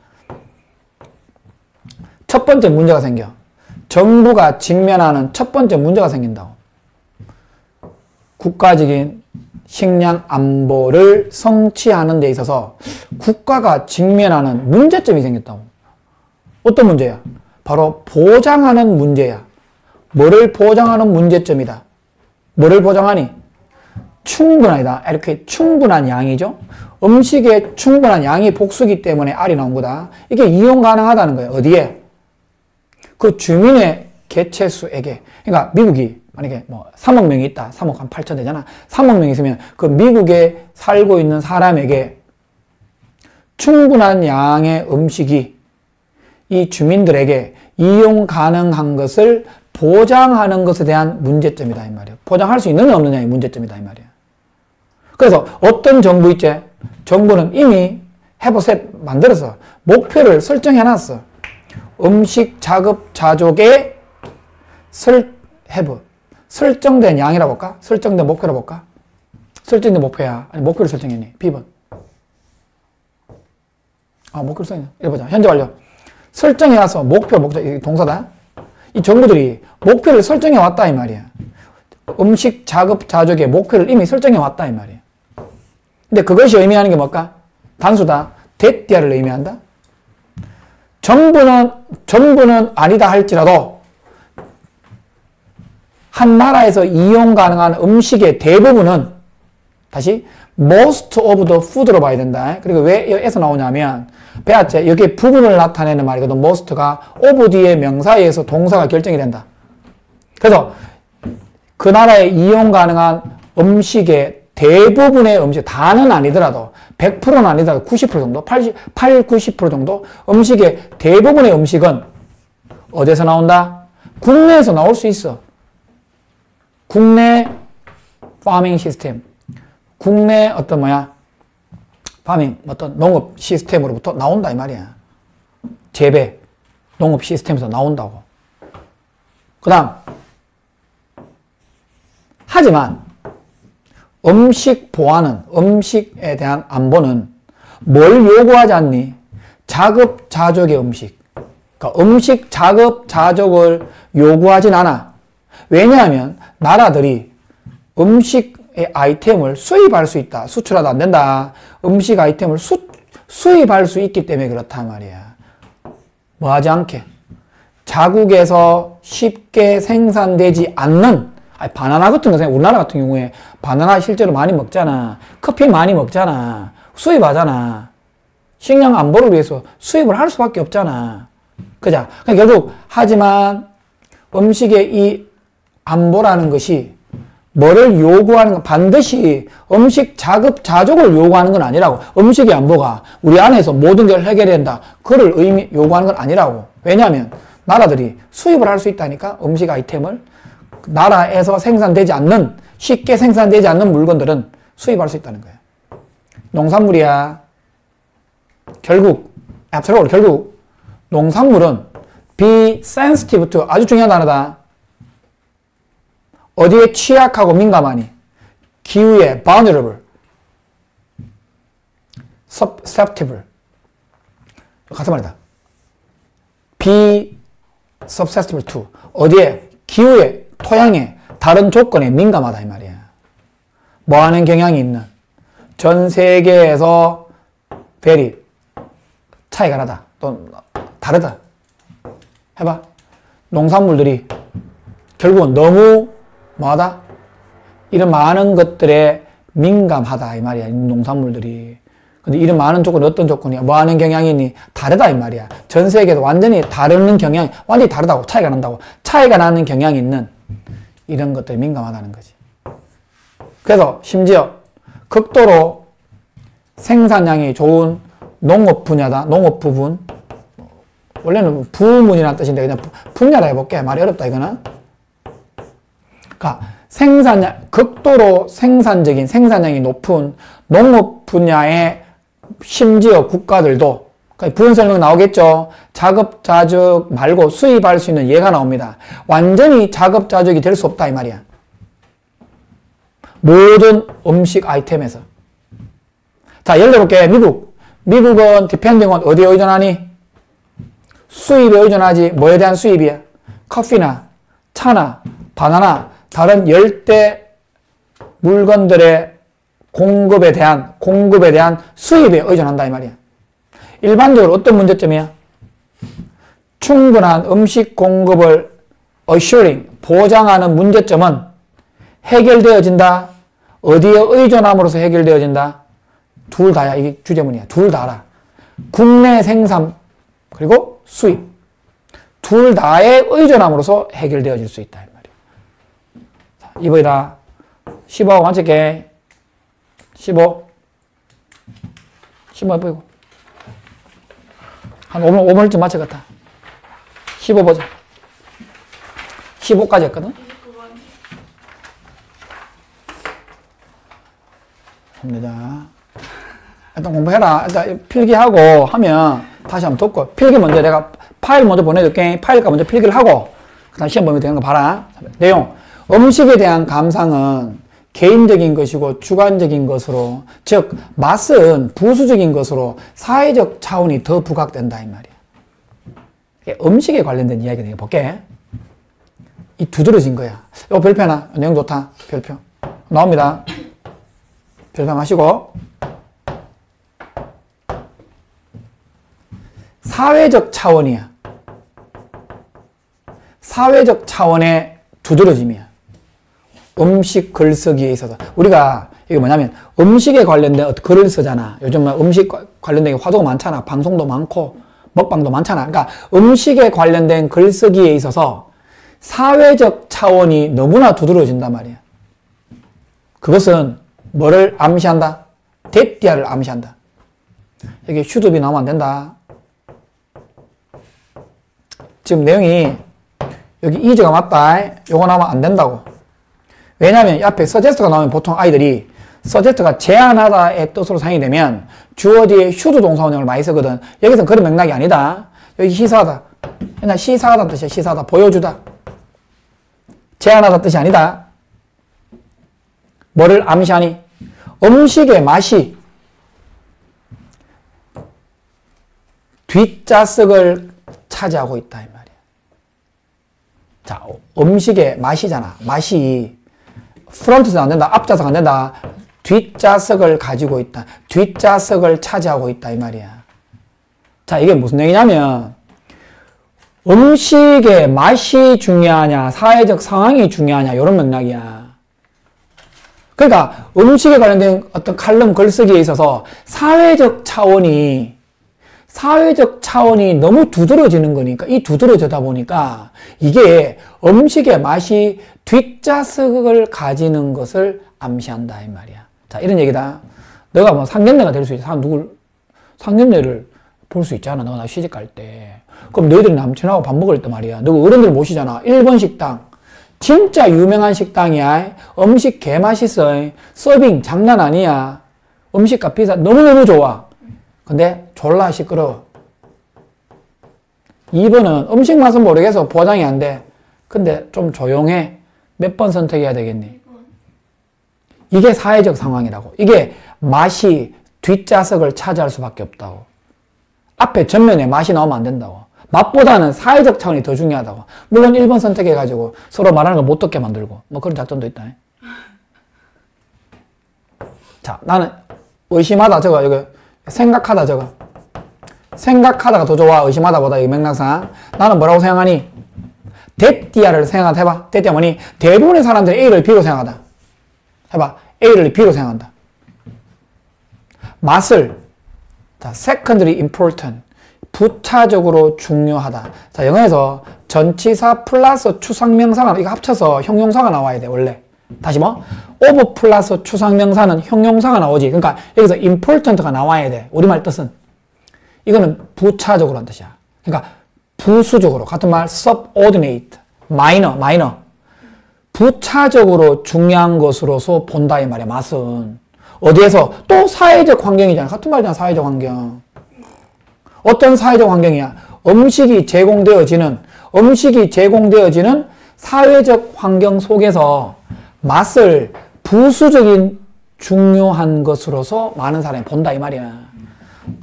Speaker 1: 첫 번째 문제가 생겨. 정부가 직면하는 첫 번째 문제가 생긴다고. 국가적인 식량 안보를 성취하는 데 있어서 국가가 직면하는 문제점이 생겼다고. 어떤 문제야? 바로 보장하는 문제야. 뭐를 보장하는 문제점이다. 뭐를 보장하니? 충분하다. 이렇게 충분한 양이죠. 음식에 충분한 양이 복수기 때문에 R이 나온 거다. 이게 이용 가능하다는 거예요. 어디에? 그 주민의 개체수에게, 그러니까 미국이 만약에 뭐 3억 명이 있다. 3억 한 8천 되잖아. 3억 명이 있으면 그 미국에 살고 있는 사람에게 충분한 양의 음식이 이 주민들에게 이용 가능한 것을 보장하는 것에 대한 문제점이다 이 말이야. 보장할 수 있느냐 없느냐의 문제점이다 이 말이야. 그래서 어떤 정부 있지? 정부는 이미 해보셋 만들어서 목표를 설정해 놨어. 음식 자급자족의 설정된 양이라고 볼까? 설정된 목표라고 볼까? 설정된 목표야. 아니 목표를 설정했니? B번. 목표를 설정해. 이래 보자. 현재 완료. 설정해 놔서 목표 동사다. 이 정부들이 목표를 설정해 왔다 이 말이야. 음식 자급자족의 목표를 이미 설정해 왔다 이 말이야. 근데 그것이 의미하는 게 뭘까? 단수다. 대띠아를 의미한다. 전부는 아니다 할지라도 한 나라에서 이용 가능한 음식의 대부분은 다시 most of the food로 봐야 된다. 그리고 왜 여기서 나오냐면 배웠지? 여기에 부분을 나타내는 말이거든. most가 of 뒤에 명사에 의해서 동사가 결정이 된다. 그래서 그 나라에 이용 가능한 음식의 대부분의 음식, 다는 아니더라도 100%는 아니더라도 90% 정도, 90% 정도 음식의 대부분의 음식은 어디서 나온다? 국내에서 나올 수 있어. 국내 파밍 시스템, 국내 파밍, 농업 시스템으로부터 나온다 이 말이야. 재배, 농업 시스템에서 나온다고. 그 다음 하지만 음식 보안은, 음식에 대한 안보는 뭘 요구하지 않니? 자급자족의 음식. 그러니까 음식 자급자족을 요구하진 않아. 왜냐하면 나라들이 음식의 아이템을 수입할 수 있다. 수출하도 안 된다. 음식 아이템을 수입할 수 있기 때문에 그렇단 말이야. 뭐 하지 않게. 자국에서 쉽게 생산되지 않는 바나나 같은 거, 우리나라 같은 경우에 바나나 실제로 많이 먹잖아. 커피 많이 먹잖아. 수입하잖아. 식량 안보를 위해서 수입을 할 수밖에 없잖아. 그죠? 그러니까 결국, 하지만 음식의 이 안보라는 것이 뭐를 요구하는 건 반드시 음식 자급자족을 요구하는 건 아니라고. 음식의 안보가 우리 안에서 모든 걸 해결된다. 그걸 요구하는 건 아니라고. 왜냐하면 나라들이 수입을 할 수 있다니까. 음식 아이템을. 나라에서 생산되지 않는, 쉽게 생산되지 않는 물건들은 수입할 수 있다는 거야. 농산물이야. 결국 농산물은 be sensitive to, 아주 중요한 단어다. 어디에 취약하고 민감하니? 기후에 vulnerable, susceptible. 같은 말이다. be susceptible to, 어디에? 기후에, 토양에, 다른 조건에 민감하다 이 말이야. 뭐 하는 경향이 있는, 전 세계에서 very 차이가 나다. 또 다르다. 해봐. 농산물들이 결국은 너무 뭐하다? 이런 많은 것들에 민감하다 이 말이야. 농산물들이. 근데 이런 많은 조건이 어떤 조건이야? 뭐 하는 경향이 있니? 다르다 이 말이야. 전 세계에서 완전히 다른 경향이, 완전히 다르다고. 차이가 난다고. 차이가 나는 경향이 있는 이런 것들이 민감하다는 거지. 그래서 심지어 극도로 생산량이 좋은 농업 분야다. 농업 부분. 원래는 부문이라는 뜻인데 그냥 분야라 해볼게. 말이 어렵다 이거는. 그러니까 극도로 생산적인, 생산량이 높은 농업 분야의 심지어 국가들도, 그러니까 부연 설명 나오겠죠. 자급자족 말고 수입할 수 있는 예가 나옵니다. 완전히 자급자족이 될 수 없다 이 말이야. 모든 음식 아이템에서. 자, 예를 들어볼게. 미국은 depending on 어디에 의존하니? 수입에 의존하지. 뭐에 대한 수입이야? 커피나 차나 바나나 다른 열대 물건들의 공급에 대한 수입에 의존한다 이 말이야. 일반적으로 어떤 문제점이야? 충분한 음식 공급을 assuring, 보장하는 문제점은 해결되어진다. 어디에 의존함으로써 해결되어진다? 둘 다야. 이게 주제문이야. 둘 다라. 국내 생산 그리고 수입. 둘 다의 의존함으로써 해결되어질 수 있다. 이 말이에요. 자, 2번이다. 15하고 맞출게. 15. 15 해보이고. 한 5번쯤 맞춰갔다. 15 보자. 15까지 했거든?
Speaker 2: 29번.
Speaker 1: 합니다. 일단 공부해라. 일단 필기하고 하면 다시 한번 듣고. 필기 먼저 내가 파일 먼저 보내줄게. 파일과 먼저 필기를 하고, 그 다음 시험 보면 되는 거 봐라. 내용. 음식에 대한 감상은 개인적인 것이고 주관적인 것으로, 즉, 맛은 부수적인 것으로 사회적 차원이 더 부각된다. 이 말이야. 음식에 관련된 이야기 내가 볼게. 이 두드러진 거야. 이거 별표 하나. 내용 좋다. 별표. 나옵니다. 별표 마시고. 사회적 차원이야. 사회적 차원의 두드러짐이야. 음식 글쓰기에 있어서. 우리가 이게 뭐냐면 음식에 관련된 글을 쓰잖아. 요즘 음식 관련된 화두가 많잖아. 방송도 많고 먹방도 많잖아. 그러니까 음식에 관련된 글쓰기에 있어서 사회적 차원이 너무나 두드러진단 말이야. 그것은 뭐를 암시한다? 대띠아를 암시한다. 여기 휴드비 나오면 안 된다. 지금 내용이 여기 이즈가 맞다. 요거 나오면 안 된다고. 왜냐하면 앞에 서제스트가 나오면 보통 아이들이 서제스트가 제안하다의 뜻으로 사용이 되면 주어 뒤에 슈드 동사 원형을 많이 쓰거든. 여기서는 그런 맥락이 아니다. 여기 시사하다. 그냥 시사하다 뜻이야. 시사하다. 보여주다. 제안하다 뜻이 아니다. 뭐를 암시하니? 음식의 맛이 뒷좌석을 차지하고 있다. 이 말이야. 자, 음식의 맛이잖아. 맛이 프론트는 안 된다. 앞좌석 안 된다. 뒷좌석을 가지고 있다. 뒷좌석을 차지하고 있다. 이 말이야. 자, 이게 무슨 얘기냐면 음식의 맛이 중요하냐, 사회적 상황이 중요하냐, 이런 맥락이야. 그러니까 음식에 관련된 어떤 칼럼 글쓰기에 있어서 사회적 차원이 너무 두드러지는 거니까, 이 두드러지다 보니까 이게 음식의 맛이 뒷좌석을 가지는 것을 암시한다, 이 말이야. 자, 이런 얘기다. 너가 뭐 상견례가 될 수 있어. 상견례를 볼 수 있잖아. 너가 나 시집 갈 때. 그럼 너희들이 남친하고 밥 먹을 때 말이야. 너가 어른들 모시잖아. 1번 식당. 진짜 유명한 식당이야. 음식 개 맛있어. 서빙 장난 아니야. 음식값 비싸. 너무너무 좋아. 근데 졸라 시끄러워. 2번은 음식 맛은 모르겠어. 보장이 안 돼. 근데 좀 조용해. 몇 번 선택해야 되겠니? 이게 사회적 상황이라고. 이게 맛이 뒷좌석을 차지할 수밖에 없다고. 앞에 전면에 맛이 나오면 안 된다고. 맛보다는 사회적 차원이 더 중요하다고. 물론 1번 선택해가지고 서로 말하는 걸 못 듣게 만들고 뭐 그런 작전도 있다. 자, 나는 의심하다 저거, 여기 생각하다 저거. 생각하다가 더 좋아. 의심하다보다 이 맥락상. 나는 뭐라고 생각하니? 대띠아를 생각하다 해봐. 대띠아 뭐니? 대부분의 사람들이 A를 B로 생각하다. 해봐. A를 B로 생각한다. 맛을, 자, secondary important. 부차적으로 중요하다. 자, 영어에서 전치사 플러스 추상명사가, 이거 합쳐서 형용사가 나와야 돼, 원래. 다시 뭐? over 플러스 추상명사는 형용사가 나오지. 그러니까 여기서 important가 나와야 돼. 우리말 뜻은. 이거는 부차적으로 한 뜻이야. 그러니까 부수적으로. 같은 말 subordinate, minor. 부차적으로 중요한 것으로서 본다 이 말이야. 맛은. 어디에서? 또 사회적 환경이잖아. 같은 말이잖아. 사회적 환경. 어떤 사회적 환경이야? 음식이 제공되어지는 사회적 환경 속에서 맛을 부수적인 중요한 것으로서 많은 사람이 본다 이 말이야.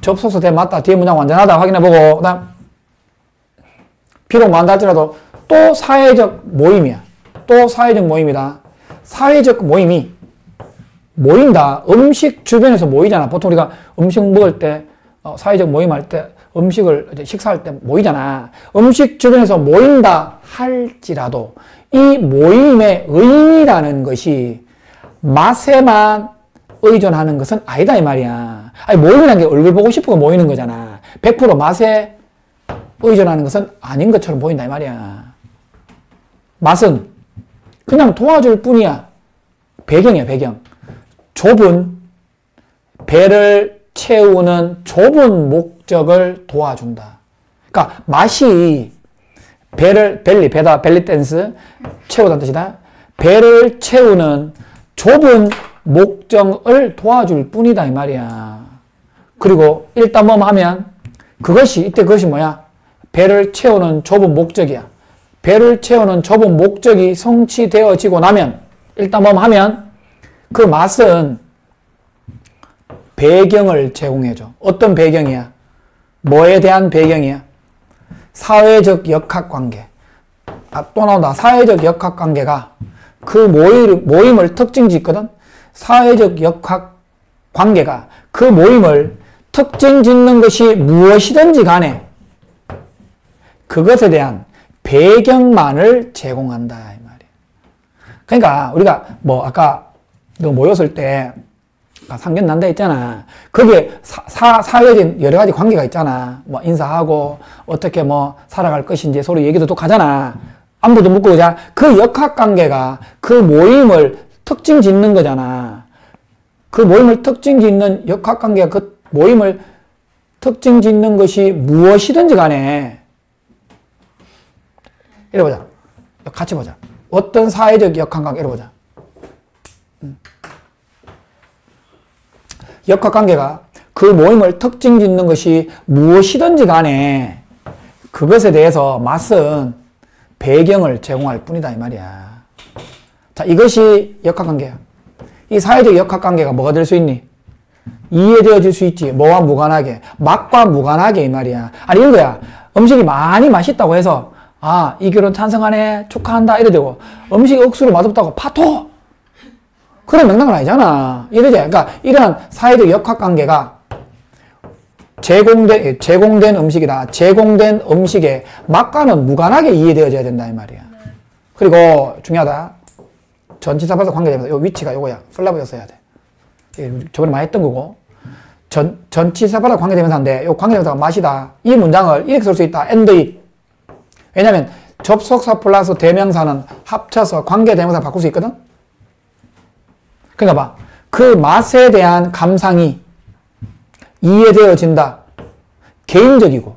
Speaker 1: 접속사 대 맞다. 뒤에 문장 완전하다 확인해보고, 그다음 비록 많다 할지라도 또 사회적 모임이야. 또 사회적 모임이다. 사회적 모임이 모인다. 음식 주변에서 모이잖아. 보통 우리가 음식 먹을 때 사회적 모임할 때 음식을 식사할 때 모이잖아. 음식 주변에서 모인다 할지라도 이 모임의 의미라는 것이 맛에만 의존하는 것은 아니다 이 말이야. 아니 모임이라는 게 얼굴 보고 싶고 모이는 거잖아. 100% 맛에 의존하는 것은 아닌 것처럼 보인다 이 말이야. 맛은 그냥 도와줄 뿐이야. 배경이야, 배경. 좁은 배를 채우는 좁은 목적을 도와준다. 그러니까 맛이 벨리 댄스 채우다는 뜻이다. 배를 채우는 좁은 목적을 도와줄 뿐이다 이 말이야. 그리고 일단 뭐 하면 그것이 뭐야? 배를 채우는 좁은 목적이야. 배를 채우는 좁은 목적이 성취되어지고 나면 일단 뭐 하면 그 맛은 배경을 제공해줘. 어떤 배경이야? 뭐에 대한 배경이야? 사회적 역학관계. 또 나온다. 사회적 역학관계가 그 모임을 특징 짓거든. 사회적 역학관계가 그 모임을 특징 짓는 것이 무엇이든지 간에 그것에 대한 배경만을 제공한다 이 말이야. 그러니까 우리가 뭐 아까 모였을 때 상견난다 했잖아. 거기에 사회적인 여러 가지 관계가 있잖아. 뭐 인사하고 어떻게 뭐 살아갈 것인지 서로 얘기도 또 가잖아. 안부도 묻고 그러잖아. 그 역학관계가 그 모임을 특징 짓는 거잖아. 그 모임을 특징 짓는 역학관계가 그 모임을 특징 짓는 것이 무엇이든지 간에 이래 보자. 같이 보자. 어떤 사회적 역학관계 이래 보자. 역학관계가 그 모임을 특징 짓는 것이 무엇이든지 간에 그것에 대해서 맛은 배경을 제공할 뿐이다 이 말이야. 자, 이것이 역학관계야. 이 사회적 역학관계가 뭐가 될 수 있니? 이해되어질 수 있지. 뭐와 무관하게? 맛과 무관하게 이 말이야. 아니 이런 거야. 음식이 많이 맛있다고 해서 이 결혼 찬성하네 축하한다 이래 되고 음식이 억수로 맛없다고 파토! 그런 맥락은 아니잖아. 이러지. 그러니까 이러한 사회적 역학관계가 제공된 음식이다. 제공된 음식의 맛과는 무관하게 이해되어져야 된다 이 말이야. 그리고 중요하다. 전치사바사 관계되면서 요 위치가 요거야. 플라브였어야 돼. 저번에 많이 했던 거고. 전치사바사 관계되면서인데 요 관계되면서가 맛이다. 이 문장을 이렇게 쓸 수 있다. and it. 왜냐면 접속사 플러스 대명사는 합쳐서 관계대명사 바꿀 수 있거든. 그러니까 봐. 그 맛에 대한 감상이 이해되어진다. 개인적이고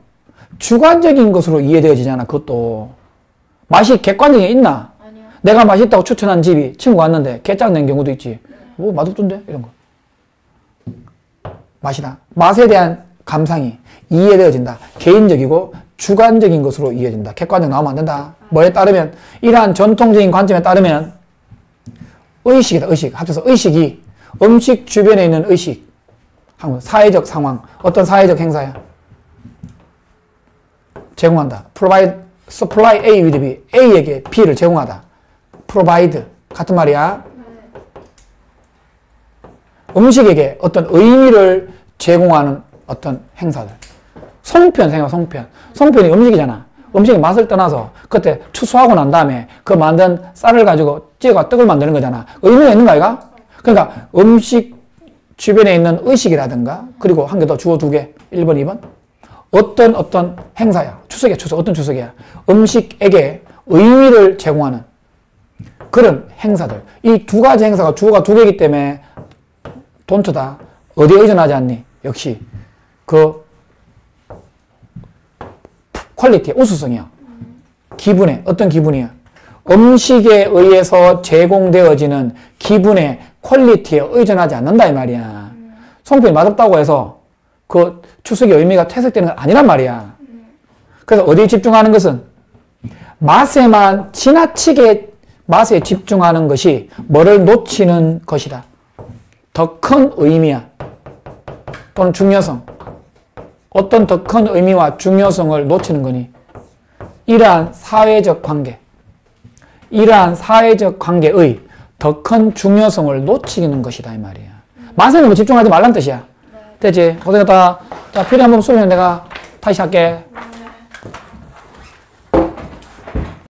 Speaker 1: 주관적인 것으로 이해되어지잖아. 그것도. 맛이 객관적인 게 있나?
Speaker 2: 아니요.
Speaker 1: 내가 맛있다고 추천한 집이 친구 왔는데 개짱 낸 경우도 있지. 오, 맛없던데? 이런 거. 맛이다. 맛에 대한 감상이 이해되어진다. 개인적이고 주관적인 것으로 이해진다. 객관적 나오면 안 된다. 뭐에 따르면 이러한 전통적인 관점에 따르면 의식이다. 의식. 합쳐서 의식이 음식 주변에 있는 의식. 사회적 상황. 어떤 사회적 행사야? 제공한다. provide, supply A with B. A에게 B를 제공하다. provide. 같은 말이야. 음식에게 어떤 의미를 제공하는 어떤 행사들. 송편 생각해. 송편. 송편이 음식이잖아. 음식의 맛을 떠나서 그때 추수하고 난 다음에 그 만든 쌀을 가지고 찌어가 떡을 만드는 거잖아. 의미가 있는 거 아이가? 그러니까 음식 주변에 있는 의식이라든가 그리고 한 개 더 주어 두 개. 1번, 2번. 어떤 행사야. 추석이야, 추석. 어떤 추석이야. 음식에게 의미를 제공하는 그런 행사들. 이 두 가지 행사가 주어가 두 개이기 때문에 돈트다. 어디에 의존하지 않니? 역시 그 퀄리티, 우수성이야. 기분에, 어떤 기분이야? 음식에 의해서 제공되어지는 기분의 퀄리티에 의존하지 않는다 이 말이야. 송편이 맛없다고 해서 그 추석의 의미가 퇴색되는 건 아니란 말이야. 그래서 어디에 집중하는 것은 맛에만 지나치게 맛에 집중하는 것이 뭐를 놓치는 것이다. 더 큰 의미야. 또는 중요성. 어떤 더 큰 의미와 중요성을 놓치는 거니? 이러한 사회적 관계. 이러한 사회적 관계의 더 큰 중요성을 놓치는 것이다 이 말이야. 맛에 너무 집중하지 말란 뜻이야. 됐지? 고생했다. 자, 필요한 부분 쏘면 내가 다시 할게.